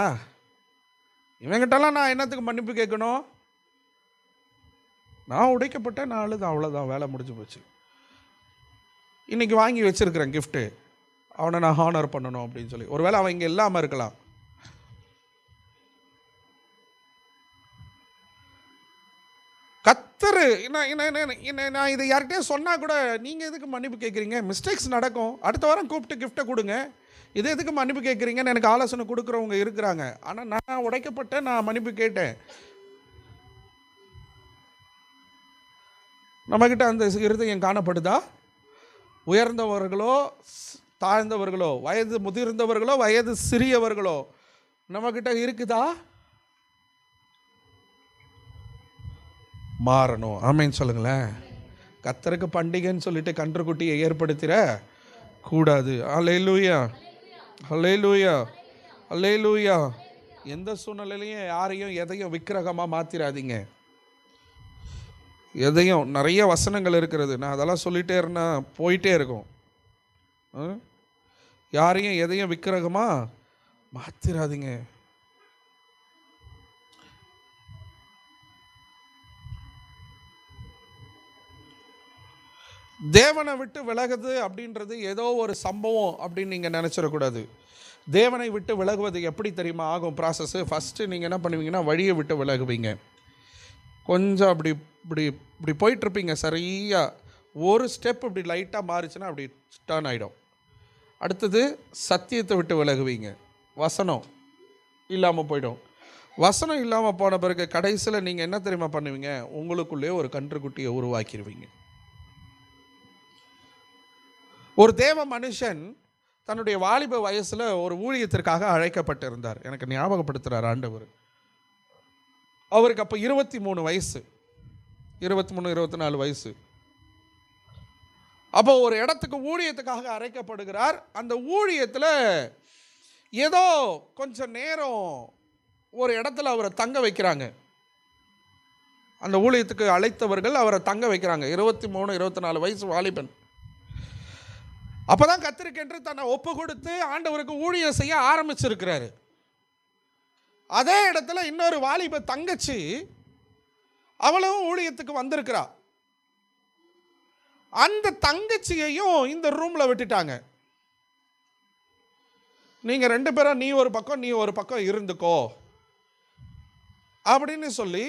இவங்கிட்டலாம் நான் என்னத்துக்கு மன்னிப்பு கேட்கணும். நான் உடைக்கப்பட்டேன், நான் அழுதேன், அவ்வளோதான், வேலை முடிஞ்சு போச்சு. இன்றைக்கி வாங்கி வச்சுருக்கிறேன் கிஃப்ட்டு, அவனை நான் ஹானர் பண்ணணும் அப்படின்னு சொல்லி. ஒருவேளை அவன் இங்கே இல்லாமல் இருக்கலாம். கத்தரு நான் இதை யார்கிட்டயும் சொன்னால் கூட நீங்கள் எதுக்கு மன்னிப்பு கேட்குறீங்க? மிஸ்டேக்ஸ் நடக்கும். அடுத்த வாரம் கூப்பிட்டு கிஃப்ட்டை கொடுங்க. இது எதுக்கு மன்னிப்பு கேட்குறீங்கன்னு எனக்கு ஆலோசனை கொடுக்குறவங்க இருக்கிறாங்க. ஆனால் நான் உடைக்கப்பட்டேன், நான் மன்னிப்பு கேட்டேன். நம்மக்கிட்ட அந்த இருதயம் காணப்படுதா? உயர்ந்தவர்களோ தாழ்ந்தவர்களோ, வயது முதிர்ந்தவர்களோ வயது சிறியவர்களோ நம்மக்கிட்ட இருக்குதா? மாறணும். ஆமேன்னு சொல்லுங்களேன். கர்த்தருக்கு பண்டிகைன்னு சொல்லிட்டு கன்றுக்குட்டியை ஏற்படுத்திட கூடாது. அல்லேலூயா, அல்லேலூயா, அல்லேலூயா. எந்த சூழ்நிலையிலையும் யாரையும் எதையும் விக்கிரகமாக மாற்றிடாதீங்க. எதையும் நிறைய வசனங்கள் இருக்கிறது. நான் அதெல்லாம் சொல்லிகிட்டே இருந்தேன், போயிட்டே இருக்கும். யாரையும் எதையும் விக்கிரகமாக மாற்றிடாதீங்க. தேவனை விட்டு விலகுது அப்படின்றது ஏதோ ஒரு சம்பவம் அப்படின்னு நீங்கள் நினச்சிடக்கூடாது. தேவனை விட்டு விலகுவது எப்படி தெரியுமா ஆகும் ப்ராசஸ்ஸு? ஃபஸ்ட்டு நீங்கள் என்ன பண்ணுவீங்கன்னா வழியை விட்டு விலகுவீங்க. கொஞ்சம் அப்படி இப்படி இப்படி போயிட்டுருப்பீங்க. சரியாக ஒரு ஸ்டெப் இப்படி லைட்டாக மாறிச்சுன்னா அப்படி டர்ன் ஆகிடும். அடுத்தது சத்தியத்தை விட்டு விலகுவீங்க. வசனம் இல்லாமல் போயிடும். வசனம் இல்லாமல் போன பிறகு கடைசியில் நீங்கள் என்ன தெரியுமா பண்ணுவீங்க? உங்களுக்குள்ளே ஒரு கன்றுக்குட்டியை உருவாக்கிடுவீங்க. ஒரு தேவ மனுஷன் தன்னுடைய வாலிப வயசில் ஒரு ஊழியத்திற்காக அழைக்கப்பட்டிருந்தார். எனக்கு ஞாபகப்படுத்துகிறார் ஆண்டவர். அவருக்கு அப்போ 23 வயசு, 23 24 வயசு. அப்போ ஒரு இடத்துக்கு ஊழியத்துக்காக அழைக்கப்படுகிறார். அந்த ஊழியத்தில் ஏதோ கொஞ்சம் நேரம் ஒரு இடத்துல அவரை தங்க வைக்கிறாங்க. அந்த ஊழியத்துக்கு அழைத்தவர்கள் அவரை தங்க வைக்கிறாங்க. 23 24 வயசு வாலிபன். அப்போ தான் கர்த்தருக்கென்று தன்னை ஒப்பு கொடுத்து ஆண்டவருக்கு ஊழியம் செய்ய ஆரம்பிச்சிருக்கிறாரு. அதே இடத்துல இன்னொரு வாலிப தங்கச்சி அவளும் ஊழியத்துக்கு வந்திருக்கிறா. அந்த தங்கச்சியையும் இந்த ரூமில் விட்டுட்டாங்க. நீங்கள் 2 பேரும் நீ ஒரு பக்கம் நீ ஒரு பக்கம் இருந்துக்கோ அப்படின்னு சொல்லி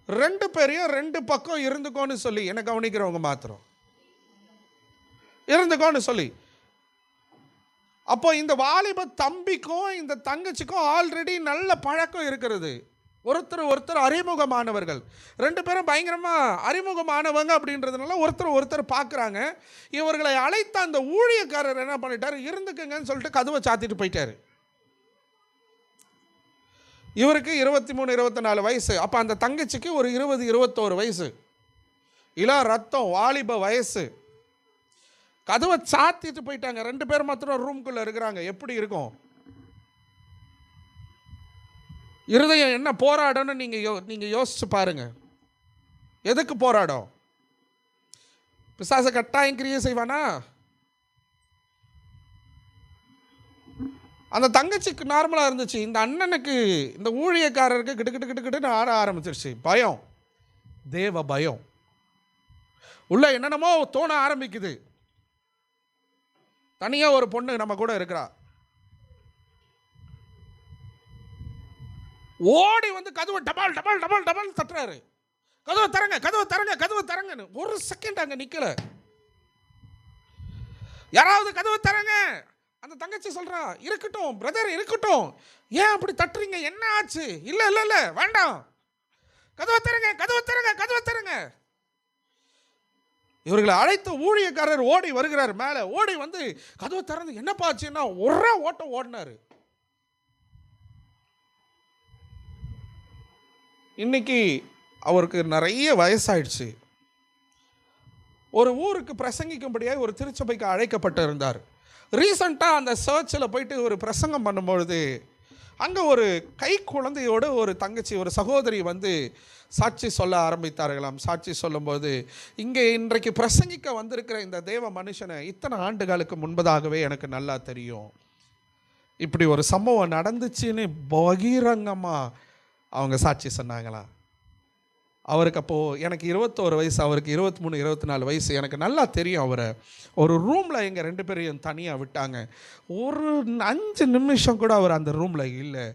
2 பேரையும் 2 பக்கம் இருந்துக்கோன்னு சொல்லி, என்னை கவனிக்கிறவங்க மாத்திரம் இருந்துக்கோன்னு சொல்லி. அப்போ இந்த வாலிப தம்பிக்கும் இந்த தங்கச்சிக்கும் ஆல்ரெடி நல்ல பழக்கம் இருக்கிறது. ஒருத்தர் அறிமுகமானவர்கள். 2 பேரும் பயங்கரமாக அறிமுகமானவங்க அப்படின்றதுனால ஒருத்தர் பார்க்குறாங்க. இவர்களை அழைத்த அந்த ஊழியக்காரர் என்ன பண்ணிட்டார்? இருந்துக்குங்கன்னு சொல்லிட்டு கதவை சாத்திட்டு போயிட்டார். இவருக்கு 23 24 வயசு. அப்போ அந்த தங்கச்சிக்கு ஒரு 20 21 வயசு. இளம் ரத்தம், வாலிப வயசு. கதவை சாத்திட்டு போயிட்டாங்க. 2 பேர் மாத்திரம் ரூம்குள்ளே இருக்கிறாங்க. எப்படி இருக்கும்? இருதயம் என்ன போராடணும்னு நீங்கள் யோசிச்சு பாருங்க. எதுக்கு போராடும்? பிசாசை கட்டாயம் கிரியை செய்வானா? அந்த தங்கச்சிக்கு நார்மலாக இருந்துச்சு. இந்த அண்ணனுக்கு, இந்த ஊழியக்காரருக்கு கிட்டு ஆட ஆரம்பிச்சிருச்சு. பயம், தேவ பயம். உள்ள என்னென்னமோ தோண ஆரம்பிக்குது. தனியாக ஒரு பொண்ணு நம்ம கூட இருக்கிறா. ஓடி வந்து கதவை டபால் டபால் டபால் டபால் தட்டுறாரு. கதவை தரங்க, கதவை தரங்க, கதவை தரங்கன்னு. ஒரு செகண்ட் அங்கே நிற்கல. யாராவது கதவை தரங்க. அந்த தங்கச்சி சொல்றா, இருக்கட்டும் பிரதர் இருக்கட்டும், ஏன் அப்படி தட்டுறீங்க, என்ன ஆச்சு? இல்லை இல்லை இல்லை வேண்டாம், கதவை தரங்க, கதவை தரங்க, கதவை தரங்க. இவர்களை அழைத்த ஊழியக்காரர் ஓடி வருகிறார். மேலே ஓடி வந்து கதவை திறந்து என்னப்பா ஆச்சுன்னா ஒரே ஓட்டம் ஓடினார். இன்னைக்கு அவருக்கு நிறைய வயசாயிடுச்சு. ஒரு ஊருக்கு பிரசங்கிக்கும்படியாக ஒரு திருச்சபைக்கு அழைக்கப்பட்டு இருந்தார். ரீசண்டாக அந்த சர்ச்சில் போயிட்டு ஒரு பிரசங்கம் பண்ணும்பொழுது அங்கே ஒரு கை குழந்தையோடு ஒரு தங்கச்சி, ஒரு சகோதரி வந்து சாட்சி சொல்ல ஆரம்பித்தார்களாம். சாட்சி சொல்லும்போது, இங்கே இன்றைக்கு பிரசங்கிக்க வந்திருக்கிற இந்த தேவ மனுஷனை இத்தனை ஆண்டுகளுக்கு முன்பதாகவே எனக்கு நல்லா தெரியும். இப்படி ஒரு சம்பவம் நடந்துச்சுன்னு பகிரங்கமாக அவங்க சாட்சி சொன்னாங்களாம். அவருக்கு அப்போது எனக்கு 21 வயசு, அவருக்கு 23 24 வயசு. எனக்கு நல்லா தெரியும் அவரை. ஒரு ரூமில் எங்கள் 2 பேரையும் தனியாக விட்டாங்க. ஒரு 5 நிமிஷம் கூட அவர் அந்த ரூமில் இல்லை.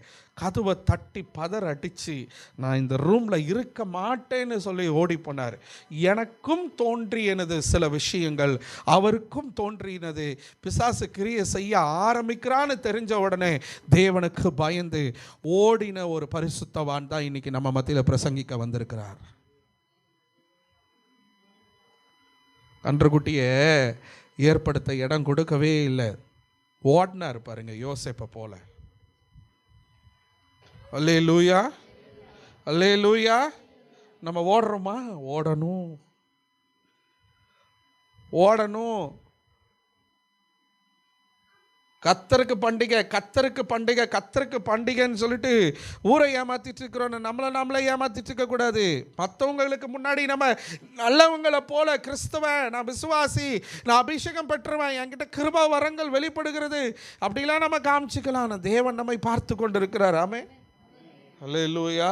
கதவை தட்டி பதற அடித்து நான் இந்த ரூமில் இருக்க மாட்டேன்னு சொல்லி ஓடி போனார். எனக்கும் தோன்றியனது சில விஷயங்கள், அவருக்கும் தோன்றினது. பிசாசு கிரியை செய்ய ஆரம்பிக்கிறான்னு தெரிஞ்ச உடனே தேவனுக்கு பயந்து ஓடின ஒரு பரிசுத்தவான் தான் இன்னைக்கு நம்ம மத்தியில் பிரசங்கிக்க வந்திருக்கிறார். கன்றுக்குட்டியை ஏற்படுத்த இடம் கொடுக்கவே இல்லை, ஓடினார் பாருங்க யோசேப்பை போல. அல்லேலூயா, அல்லேலூயா. நம்ம ஓடுறோமா? ஓடணும், ஓடணும். கத்தருக்கு பண்டிகை, கத்தருக்கு பண்டிகை, கத்தருக்கு பண்டிகைன்னு சொல்லிட்டு ஊரை ஏமாத்திட்டு இருக்கிறோம். நம்மளே ஏமாத்திட்டு இருக்க கூடாது. மற்றவங்களுக்கு முன்னாடி நம்ம நல்லவங்களை போல கிறிஸ்தவன், நான் விசுவாசி, நான் அபிஷேகம் பெற்றுவேன், என்கிட்ட கிருபா வரங்கள் வெளிப்படுகிறது அப்படிலாம் நம்ம காமிச்சிக்கலாம். தேவன் நம்மை பார்த்து கொண்டு இருக்கிறார். ஆமென், அல்லேலூயா.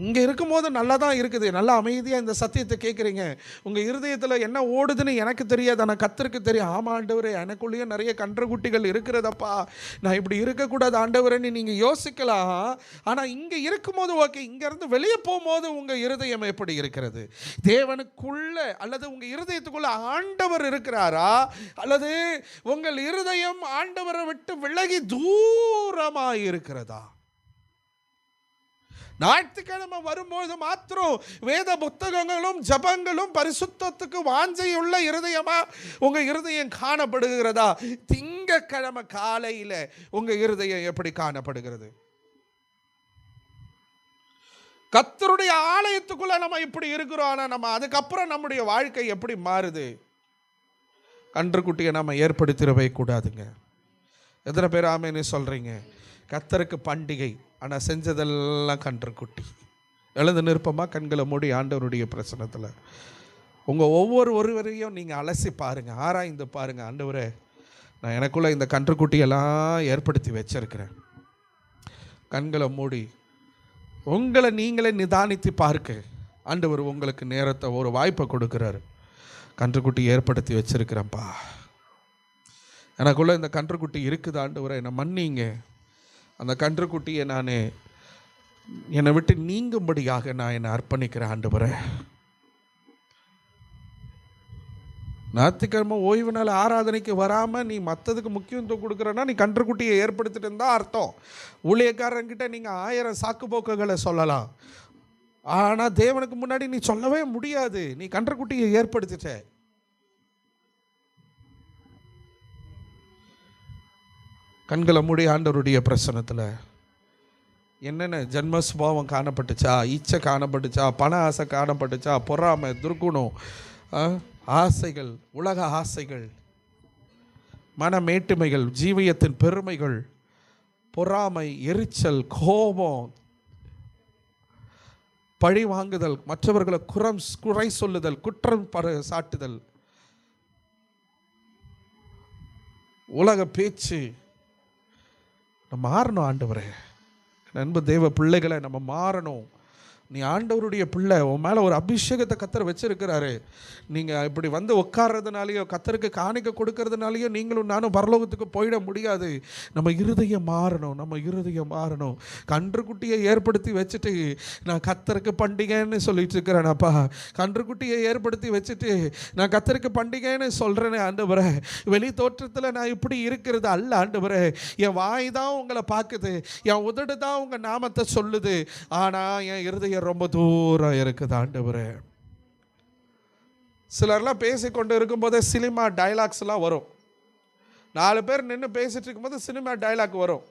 இங்கே இருக்கும்போது நல்லா தான் இருக்குது, நல்லா அமைதியாக இந்த சத்தியத்தை கேட்குறீங்க. உங்கள் இருதயத்தில் என்ன ஓடுதுன்னு எனக்கு தெரியாது, ஆனால் கர்த்தருக்கு தெரியும். ஆமாம் ஆண்டவரே, எனக்குள்ளேயே நிறைய கன்றுக்குட்டிகள் இருக்கிறதப்பா, நான் இப்படி இருக்கக்கூடாது ஆண்டவரேன்னு நீங்கள் யோசிக்கலாம். ஆனால் இங்கே இருக்கும்போது ஓகே, இங்கேருந்து வெளியே போகும்போது உங்கள் இருதயம் எப்படி இருக்கிறது? தேவனுக்குள்ள அல்லது உங்கள் இருதயத்துக்குள்ள ஆண்டவர் இருக்கிறாரா, அல்லது உங்கள் இருதயம் ஆண்டவரை விட்டு விலகி தூரமாக இருக்கிறதா? ஞாயிற்றுக்கிழமை வரும்போது மாத்திரம் வேத புத்தகங்களும் ஜபங்களும் பரிசுத்தத்துக்கு வாஞ்சையுள்ள இருதயமா உங்க இருதயம் காணப்படுகிறதா? திங்கட்கிழமை காலையில் உங்க இருதயம் எப்படி காணப்படுகிறது? கர்த்தருடைய ஆலயத்துக்குள்ள நம்ம இப்படி இருக்கிறோம், ஆனால் நம்ம அதுக்கப்புறம் நம்முடைய வாழ்க்கை எப்படி மாறுது? கன்றுக்குட்டியை நம்ம ஏற்படுத்திடவே கூடாதுங்க. எத்தனை பேர் ஆமேன்னு சொல்றீங்க? கர்த்தருக்கு பண்டிகை, ஆனால் செஞ்சதெல்லாம் கன்றுக்குட்டி. எழுந்து நிற்பமாக கண்களை மூடி ஆண்டவருடைய பிரசனத்தில் உங்கள் ஒவ்வொருவரையும் நீங்கள் அலசி பாருங்கள், ஆராய்ந்து பாருங்கள். ஆண்டவரே, நான் எனக்குள்ளே இந்த கன்றுக்குட்டியெல்லாம் ஏற்படுத்தி வச்சிருக்கிறேன். கண்களை மூடி உங்களை நீங்களே நிதானித்து பார்க்க ஆண்டவர் உங்களுக்கு நேரத்தை, ஒரு வாய்ப்பை கொடுக்குறாரு. கன்றுக்குட்டி ஏற்படுத்தி வச்சிருக்கிறேன்ப்பா, எனக்குள்ளே இந்த கன்றுக்குட்டி இருக்குது ஆண்டவரே, என்னை மன்னிங்க. அந்த கன்றுக்குட்டியை நான் என்னை விட்டு நீங்கும்படியாக நான் என்னை அர்ப்பணிக்கிறேன் ஆண்டவரே. ஞாயிற்றுக்கிழமை ஓய்வு நாள் ஆராதனைக்கு வராமல் நீ மற்றதுக்கு முக்கியத்துவம் கொடுக்குறன்னா நீ கன்றுக்குட்டியை ஏற்படுத்திட்டு இருந்தால் அர்த்தம். ஊழியக்காரங்கிட்ட நீங்கள் 1000 சாக்கு போக்குகளை சொல்லலாம், ஆனால் தேவனுக்கு முன்னாடி நீ சொல்லவே முடியாது. நீ கன்றுக்குட்டியை ஏற்படுத்திட்ட. கண்களை மூடி ஆண்டவருடைய பிரசனத்தில் என்னென்ன ஜென்ம சுபாவம் காணப்பட்டுச்சா, இச்சை காணப்பட்டுச்சா, பண ஆசை காணப்பட்டுச்சா, பொறாமை, துர்குணம், ஆசைகள், உலக ஆசைகள், மனமேட்டுமைகள், ஜீவியத்தின் பெருமைகள், பொறாமை, எரிச்சல், கோபம், பழி வாங்குதல், மற்றவர்களை குறை சொல்லுதல், குற்றம் சாட்டுதல், உலக பேச்சு, நம்ம மாறணும் ஆண்டவரே. அன்பு தேவ பிள்ளைகளை, நம்ம மாறணும். நீ ஆண்டவருடைய பிள்ளை, உன் மேலே ஒரு அபிஷேகத்தை கர்த்தர் வச்சிருக்கிறாரு. நீங்கள் இப்படி வந்து உட்கார்றதுனாலையோ கர்த்தருக்கு காணிக்க கொடுக்கறதுனாலையோ நீங்களும் நானும் பரலோகத்துக்கு போயிட முடியாது. நம்ம இருதயம் மாறணும், நம்ம இருதயம் மாறணும். கன்றுக்குட்டியை ஏற்படுத்தி வச்சுட்டு நான் கர்த்தருக்கு பண்டிகைன்னு சொல்லிட்டு இருக்கிறேனப்பா, கன்றுக்குட்டியை ஏற்படுத்தி வச்சுட்டு நான் கர்த்தருக்கு பண்டிகைன்னு சொல்கிறேனே ஆண்டவரே, வெளி தோற்றத்தில் நான் இப்படி இருக்கிறது அல்ல ஆண்டவரே. என் வாய் தான் உங்களை பார்க்குது, என் உதடு தான் உங்கள் நாமத்தை சொல்லுது, ஆனால் என் இருதயம் ரொம்ப தூரம் இருக்குது ஆண்டவரே. சிலர்லாம் பேசிக்கொண்டு இருக்கும்போதே சினிமா டைலாக்ஸ்லாம் வரும். 4 பேர் நின்று பேசிட்டு இருக்கும்போது சினிமா டைலாக் வரும்.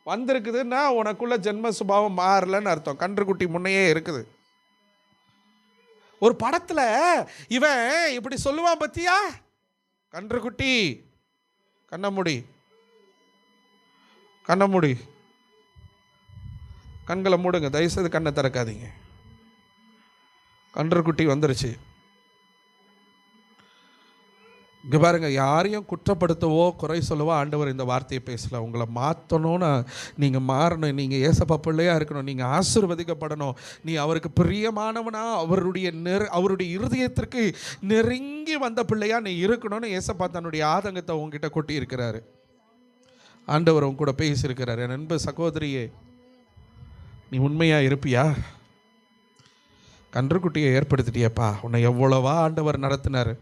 வந்திருக்குதுன்னா உனக்குள்ள ஜென்ம சுபாவம் மாறலன்னு அர்த்தம். கன்றுக்குட்டி முன்னையே இருக்குது. ஒரு படத்தில் இவன் இப்படி சொல்லுவான் பத்தியா, கன்றுக்குட்டி கண்ணமுடி கண்ணமுடி கண்களை மூடுங்க, தயவுசெய்து கண்ணை திறக்காதீங்க. கன்றுக்குட்டி வந்துருச்சு. இங்கே பாருங்க, யாரையும் குற்றப்படுத்தவோ குறை சொல்லவோ ஆண்டவர் இந்த வார்த்தையை பேசல. உங்களை மாற்றணும்னு நீங்கள் மாறணும், நீங்கள் ஏசப்பா பிள்ளையாக இருக்கணும், நீங்கள் ஆசீர்வதிக்கப்படணும், நீ அவருக்கு பிரியமானவனா, அவருடைய இருதயத்திற்கு நெருங்கி வந்த பிள்ளையா நீ இருக்கணும்னு ஏசப்பா தன்னுடைய ஆதங்கத்தை உங்ககிட்ட கொட்டி இருக்கிறாரு. ஆண்டவர் உன் கூட பேசியிருக்கிறார். என் அன்பு சகோதரியே, நீ உண்மையாக இருப்பியா? கன்றுக்குட்டியை ஏற்படுத்திட்டியப்பா. உன்னை எவ்வளவா ஆண்டவர் நடத்தினார்.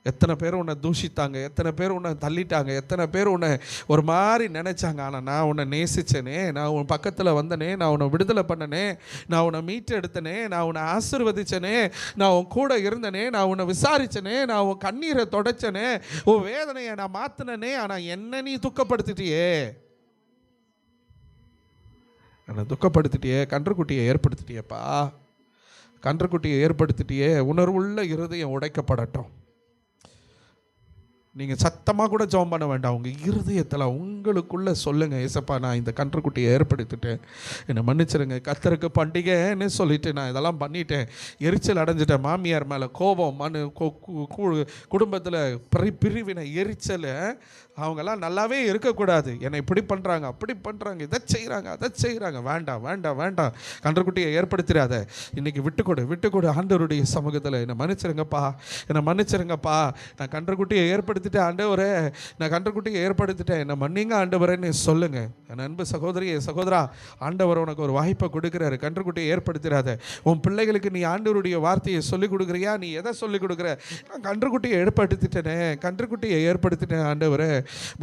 எத்தனை பேர் உன்னை தூஷித்தாங்க, எத்தனை பேர் உன்னை தள்ளிட்டாங்க, எத்தனை பேர் உன்னை ஒரு மாதிரி நினச்சாங்க. ஆனால் நான் உன்னை நேசித்தேனே, நான் உன் பக்கத்தில் வந்தனே, நான் உன்னை விடுதலை பண்ணனே, நான் உன்னை மீட்டு எடுத்தனே, நான் உன்னை ஆசீர்வதிச்சனே, நான் உன் கூட இருந்தனே, நான் உன்னை விசாரித்தனே, நான் உன் கண்ணீரை தொடச்சனே, உன் வேதனையை நான் மாற்றினனே. ஆனால் என்ன நீ துக்கப்படுத்திட்டியே, என்னை துக்கப்படுத்திட்டியே. கன்றுக்குட்டியை ஏற்படுத்திட்டியப்பா, கன்றுக்குட்டியை ஏற்படுத்திட்டியே. உணர்வுள்ள இருதயம் உடைக்கப்படட்டும். நீங்கள் சத்தமாக கூட ஜெபம் பண்ண வேண்டாம். உங்கள் இருதயத்தில் உங்களுக்குள்ளே சொல்லுங்கள், ஏசப்பா நான் இந்த கன்றுக்குட்டியை ஏற்படுத்திட்டேன், என்னை மன்னிச்சிருங்க. கர்த்தருக்கு பண்டிகைன்னு சொல்லிவிட்டு நான் இதெல்லாம் பண்ணிட்டேன், எரிச்சல் அடைஞ்சிட்டேன், மாமியார் மேலே கோபம், குடும்பத்தில் பிரிவினை, எரிச்சல். அவங்கெல்லாம் நல்லாவே இருக்கக்கூடாது. என்னை இப்படி பண்ணுறாங்க, அப்படி பண்ணுறாங்க, இதை செய்கிறாங்க, அதை செய்கிறாங்க. வேண்டாம் வேண்டாம் வேண்டாம், கன்றுக்குட்டியை ஏற்படுத்திடாத. இன்றைக்கி விட்டுக்கொடு ஆண்டவருடைய சமூகத்தில். என்னை மன்னிச்சிருங்கப்பா, என்னை மன்னிச்சிருங்கப்பா. நான் கன்றுக்குட்டியை ஏற்படுத்திட்டேன் ஆண்டவரே, நான் கன்றுக்குட்டியை ஏற்படுத்திட்டேன், என்னை மன்னிங்க ஆண்டவரேன்னு சொல்லுங்கள். என் அன்பு சகோதரியே, சகோதரா, ஆண்டவர் உனக்கு ஒரு வாய்ப்பை கொடுக்குறாரு. கன்றுக்குட்டியை ஏற்படுத்திடாத. உன் பிள்ளைகளுக்கு நீ ஆண்டவருடைய வார்த்தையை சொல்லிக் கொடுக்குறியா? நீ எதை சொல்லிக் கொடுக்குற? நான் கன்றுக்குட்டியை ஏற்படுத்திட்டேனே, கன்றுக்குட்டியை ஏற்படுத்திட்டேன் ஆண்டவரே.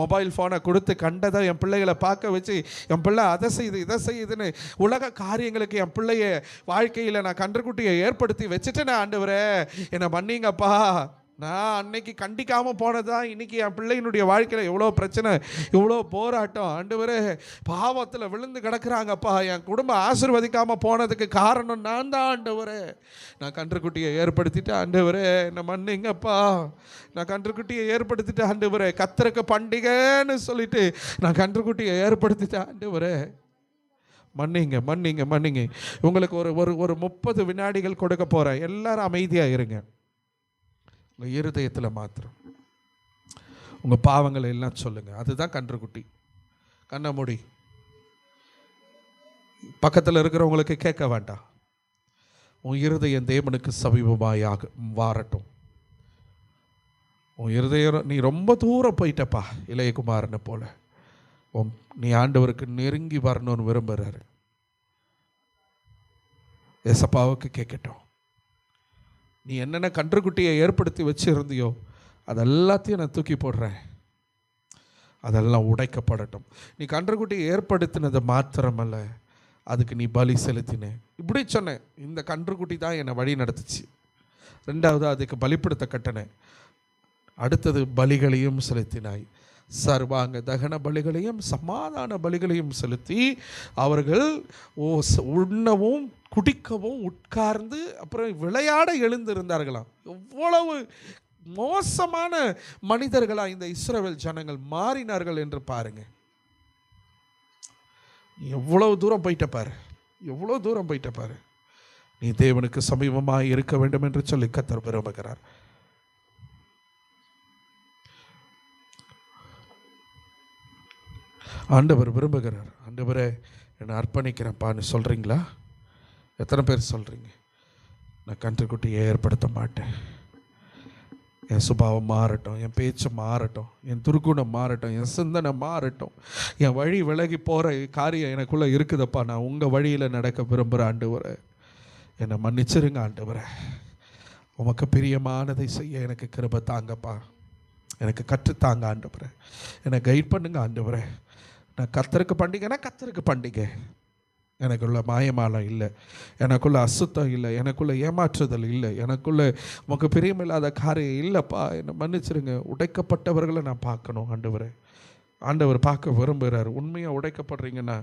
மொபைல் ஃபோனை கொடுத்து கண்டதை என் பிள்ளைகளை பார்க்க வச்சு, என் பிள்ளை அதை செய்யுது இதை செய்யுதுன்னு உலக காரியங்களுக்கு என் பிள்ளைய வாழ்க்கையில் நான் கன்றுக்குட்டியை ஏற்படுத்தி வச்சுட்டேனே ஆண்டவரே, என்னை மன்னிங்கப்பா. நான் அன்னைக்கு கண்டிக்காமல் போனதான் இன்றைக்கி என் பிள்ளையினுடைய வாழ்க்கையில் எவ்வளோ பிரச்சனை, எவ்வளோ போராட்டம். ஆண்டவரே, பாவத்தில் விழுந்து கிடக்குறாங்கப்பா. என் குடும்பம் ஆசீர்வதிக்காமல் போனதுக்கு காரணம் நான் தான் ஆண்டவரே. நான் கன்றுக்குட்டியை ஏற்படுத்திட்டேன் ஆண்டவரே, என்னை மன்னிங்கப்பா. நான் கன்றுக்குட்டியை ஏற்படுத்திட்டேன் ஆண்டவரே. கர்த்தருக்கு பண்டிகைன்னு சொல்லிட்டு நான் கன்றுக்குட்டியை ஏற்படுத்திட்டேன் ஆண்டவரே. மன்னிங்க மன்னிங்க மன்னிங்க. உங்களுக்கு ஒரு 30 வினாடிகள் கொடுக்க போகிறேன். எல்லாரும் அமைதியாக இருங்க. உங்கள் இருதயத்தில் மாத்திரம் உங்கள் பாவங்களை எல்லாம் சொல்லுங்கள். அதுதான் கன்றுக்குட்டி. கண்ணை மூடி. பக்கத்தில் இருக்கிறவங்களுக்கு கேட்க வேண்டாம். உன் இருதயம் தேவனுக்கு சமீபமாயாக வாரட்டும். உன் இருதயம், நீ ரொம்ப தூரம் போயிட்டப்பா இளையகுமாரனை போல. நீ ஆண்டவருக்கு நெருங்கி வரணும்னு விரும்புகிறாரு. ஏசப்பாவுக்கு கேட்கட்டும். நீ என்னென்ன கன்றுக்குட்டியை ஏற்படுத்தி வச்சுருந்தியோ அதெல்லாத்தையும் நான் தூக்கி போடுறேன். அதெல்லாம் உடைக்கப்படட்டும். நீ கன்றுக்குட்டியை ஏற்படுத்தினது மாத்திரமல்ல, அதுக்கு நீ பலி செலுத்தினேன். இப்படி சொன்னேன், இந்த கன்றுக்குட்டி தான் என்னை வழி நடத்துச்சு. ரெண்டாவது, அதுக்கு பலிப்படுத்த கட்டினேன். அடுத்தது பலிகளையும் செலுத்தினாய். சர்வாங்க தகன பலிகளையும் சமாதான பலிகளையும் செலுத்தி அவர்கள் உண்ணவும் குடிக்கவும் உட்கார்ந்து அப்புறம் விளையாட எழுந்திருந்தார்களாம். எவ்வளவு மோசமான மனிதர்களா இந்த இஸ்ரவேல் ஜனங்கள் மாறினார்கள் என்று பாருங்க. எவ்வளவு தூரம் போயிட்ட பாரு, எவ்வளவு தூரம் போயிட்ட பாரு. நீ தேவனுக்கு சமீபமாக இருக்க வேண்டும் என்று சொல்லி கர்த்தர் விரும்புகிறார். ஆண்டவர் விரும்புகிறார். ஆண்டவரே, என்னை அர்ப்பணிக்கிறேன்ப்பான்னு சொல்கிறீங்களா? எத்தனை பேர் சொல்கிறீங்க? நான் கன்றுக்குட்டியை ஏற்படுத்த மாட்டேன். என் சுபாவம் மாறட்டும், என் பேச்சு மாறட்டும், என் துர்க்குணம் மாறட்டும், என் சிந்தனை மாறட்டும், என் வழி விலகி போகிற காரியம் எனக்குள்ளே இருக்குதப்பா. நான் உங்கள் வழியில் நடக்க விரும்புகிறேன் ஆண்டவரே. என்னை மன்னிச்சிருங்க ஆண்டவரே. உமக்கு பிரியமானதை செய்ய எனக்கு கிருபை தாங்கப்பா. எனக்கு கற்றுத்தாங்க ஆண்டவரே. என்னை கைட் பண்ணுங்க ஆண்டவரே. நான் கர்த்தருக்கு பண்டிகைனா கர்த்தருக்கு பண்டிகை. எனக்குள்ள மாயமாலம் இல்லை, எனக்குள்ள அசுத்தம் இல்லை, எனக்குள்ள ஏமாற்றுதல் இல்லை, எனக்குள்ள உமக்கு பிரியமில்லாத காரியம் இல்லைப்பா. என்னை மன்னிச்சிருங்க. உடைக்கப்பட்டவர்களை நான் பார்க்கணும் ஆண்டவரே. ஆண்டவர் பார்க்க விரும்புகிறார். உண்மையாக உடைக்கப்படுறீங்கன்னா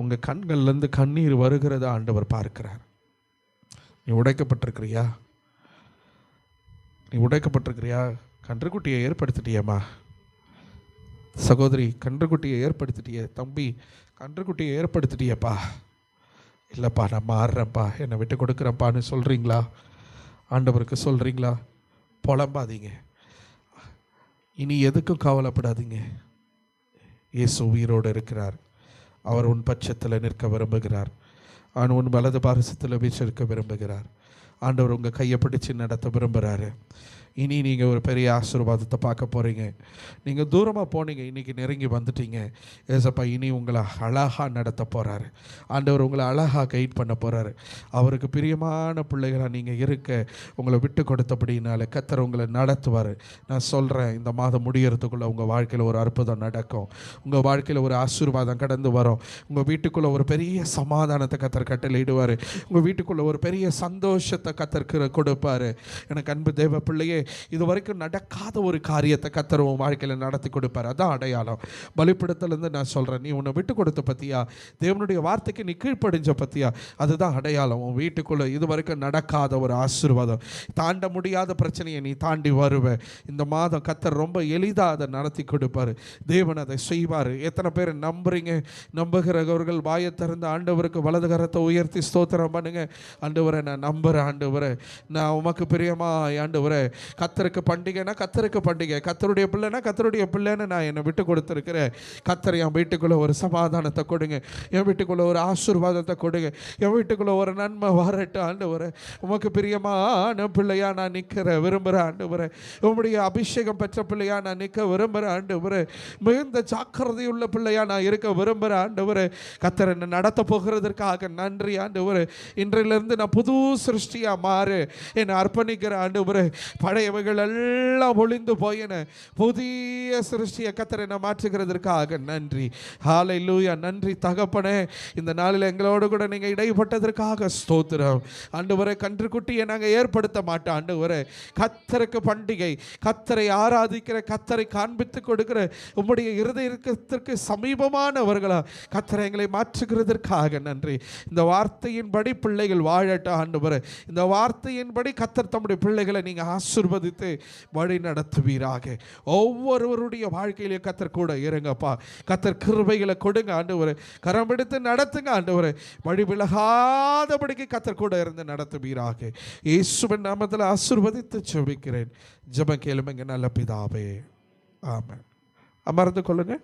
உங்கள் கண்கள்லேருந்து கண்ணீர் வருகிறத ஆண்டவர் பார்க்கிறார். நீ உடைக்கப்பட்டிருக்கிறியா? நீ உடைக்கப்பட்டிருக்கிறியா? கன்றுக்குட்டியை ஏற்படுத்திட்டியம்மா சகோதரி, கன்றுக்குட்டியை ஏற்படுத்திட்டிய தம்பி, கன்றுக்குட்டியை ஏற்படுத்திட்டியப்பா. இல்லைப்பா, நான் மாறுறேன்ப்பா, என்னை விட்டு கொடுக்குறேன்ப்பான்னு சொல்கிறீங்களா? ஆண்டவருக்கு சொல்கிறீங்களா? புலம்பாதீங்க. இனி எதுக்கும் கவலைப்படாதீங்க. இயேசு உயிரோடு இருக்கிறார். அவர் உன் பட்சத்தில் நிற்க விரும்புகிறார். உன் வலது பாரசத்தில் வீச்சிருக்க விரும்புகிறார். ஆண்டவர் உங்கள் கையை பிடிச்சு நடத்த விரும்புகிறாரு. இனி நீங்கள் ஒரு பெரிய ஆசீர்வாதத்தை பார்க்க போகிறீங்க. நீங்கள் தூரமாக போனீங்க, இன்றைக்கி நெருங்கி வந்துட்டீங்க. ஏசப்பா இனி உங்களை அழகாக நடத்த போகிறாரு. ஆண்டவர் உங்களை அழகாக கைட் பண்ண போகிறாரு. அவருக்கு பிரியமான பிள்ளைகளாக நீங்கள் இருக்க உங்களை விட்டு கொடுத்தபடினால கர்த்தர் உங்களை நடத்துவார். நான் சொல்கிறேன், இந்த மாதம் முடியறதுக்குள்ளே உங்கள் வாழ்க்கையில் ஒரு அற்புதம் நடக்கும். உங்கள் வாழ்க்கையில் ஒரு ஆசீர்வாதம் கடந்து வரும். உங்கள் வீட்டுக்குள்ளே ஒரு பெரிய சமாதானத்தை கர்த்தர் கட்டளையிடுவார். உங்கள் வீட்டுக்குள்ளே ஒரு பெரிய சந்தோஷத்தை கர்த்தர் கொடுப்பார். எனக்கு அன்பு தேவ பிள்ளையே, இது வரைக்கும் நடக்காத ஒரு காரியத்தை கர்த்தர் உன் வாழ்க்கையில் நடத்தி கொடுப்பார். அதான் அடையாளம். பலிப்பிடத்துலேருந்து நான் சொல்கிறேன், நீ உன்னை விட்டு கொடுத்த பற்றியா, தேவனுடைய வார்த்தைக்கு நீ கீழ்ப்படிஞ்ச பற்றியா, அதுதான் அடையாளம். உன் வீட்டுக்குள்ளே இது வரைக்கும் நடக்காத ஒரு ஆசீர்வாதம், தாண்ட முடியாத பிரச்சனையை நீ தாண்டி வருவ. இந்த மாதம் கர்த்தர் ரொம்ப எளிதாக அதை நடத்தி கொடுப்பார். தேவன் அதை செய்வார். எத்தனை பேர் நம்புறீங்க? நம்புகிறவர்கள் வாயை திறந்து ஆண்டவருக்கு வலது கரத்தை உயர்த்தி ஸ்தோத்திரம் பண்ணுங்க. ஆண்டவரை நான் நம்புகிறேன், ஆண்டவரை நான் உமக்கு பிரியமா, ஆண்டவரை கர்த்தருக்கு பண்டிகைனா கர்த்தருக்கு பண்டிகை, கர்த்தருடைய பிள்ளைனா கர்த்தருடைய பிள்ளைன்னு நான் என்னை விட்டு கொடுத்துருக்கிறேன். கர்த்தர் என் வீட்டுக்குள்ளே ஒரு சமாதானத்தை கொடுங்க, என் வீட்டுக்குள்ளே ஒரு ஆசீர்வாதத்தை கொடுங்க, என் வீட்டுக்குள்ளே ஒரு நன்மை வரட்டும். ஆண்டவரை உமக்கு பிரியமான பிள்ளையா நான் நிற்கிற விரும்புகிறேன். ஆண்டவரை உம்முடைய அபிஷேகம் பெற்ற பிள்ளையா நான் நிற்க விரும்புகிறேன். ஆண்டவரை மிகுந்த ஜாக்கிரதையுள்ள பிள்ளையா நான் இருக்க விரும்புகிறேன். ஆண்டவரை கர்த்தர் என்னை நடத்த போகிறதற்காக நன்றி. ஆண்டவரை இன்றையிலிருந்து நான் புது சிருஷ்டியாக மாறு என்னை அர்ப்பணிக்கிறேன். ஆண்டவரே பழையவைகள் எல்லாம் ஒளிந்து போயின, புதிய சிருஷ்டியை கர்த்தர் என்னை மாற்றுகிறதற்காக நன்றி. ஹல்லேலூயா. நன்றி தகப்பனே, இந்த நாளில் எங்களோடு கூட நீங்கள் இடைப்பட்டதற்காக ஸ்தோத்திரம். ஆண்டவரே கன்றுக்குட்டியை நாங்கள் ஏற்படுத்த மாட்டோம். ஆண்டவரே கர்த்தருக்கு பண்டிகை, கர்த்தரை ஆராதிக்கிற, கர்த்தரை காண்பித்து கொடுக்கிற உம்முடைய இருதயத்திற்கு சமீபமானவர்களா கர்த்தரை எங்களை மாற்றுகிறதற்காக நன்றி. இந்த வார்த்தையின்படி பிள்ளைகள் வாழட்டும். ஆண்டவரே இந்த வார்த்தையின்படி கர்த்தர் தம்முடைய பிள்ளைகளை நீங்கள் ஆசீர்வதித்து வழி நடத்துவீராக. ஒவ்வொருவருடைய வாழ்க்கையிலே கர்த்தர் கூட இருங்கப்பா. கர்த்தர் கிருபைகளை கொடுங்க ஆண்டவரே, கரம் எடுத்து நடத்துங்க ஆண்டவரே, வழி விலகாதபடிக்கு கர்த்தர் கூட இருந்து நடத்துவீராக. இயேசுவின் நாமத்தில் ஆசீர்வதித்து ஜெபிக்கிறேன். ஜெபம் கேளுங்க நல்ல பிதாவே, ஆமென். அமர்ந்து கொள்ளுங்க.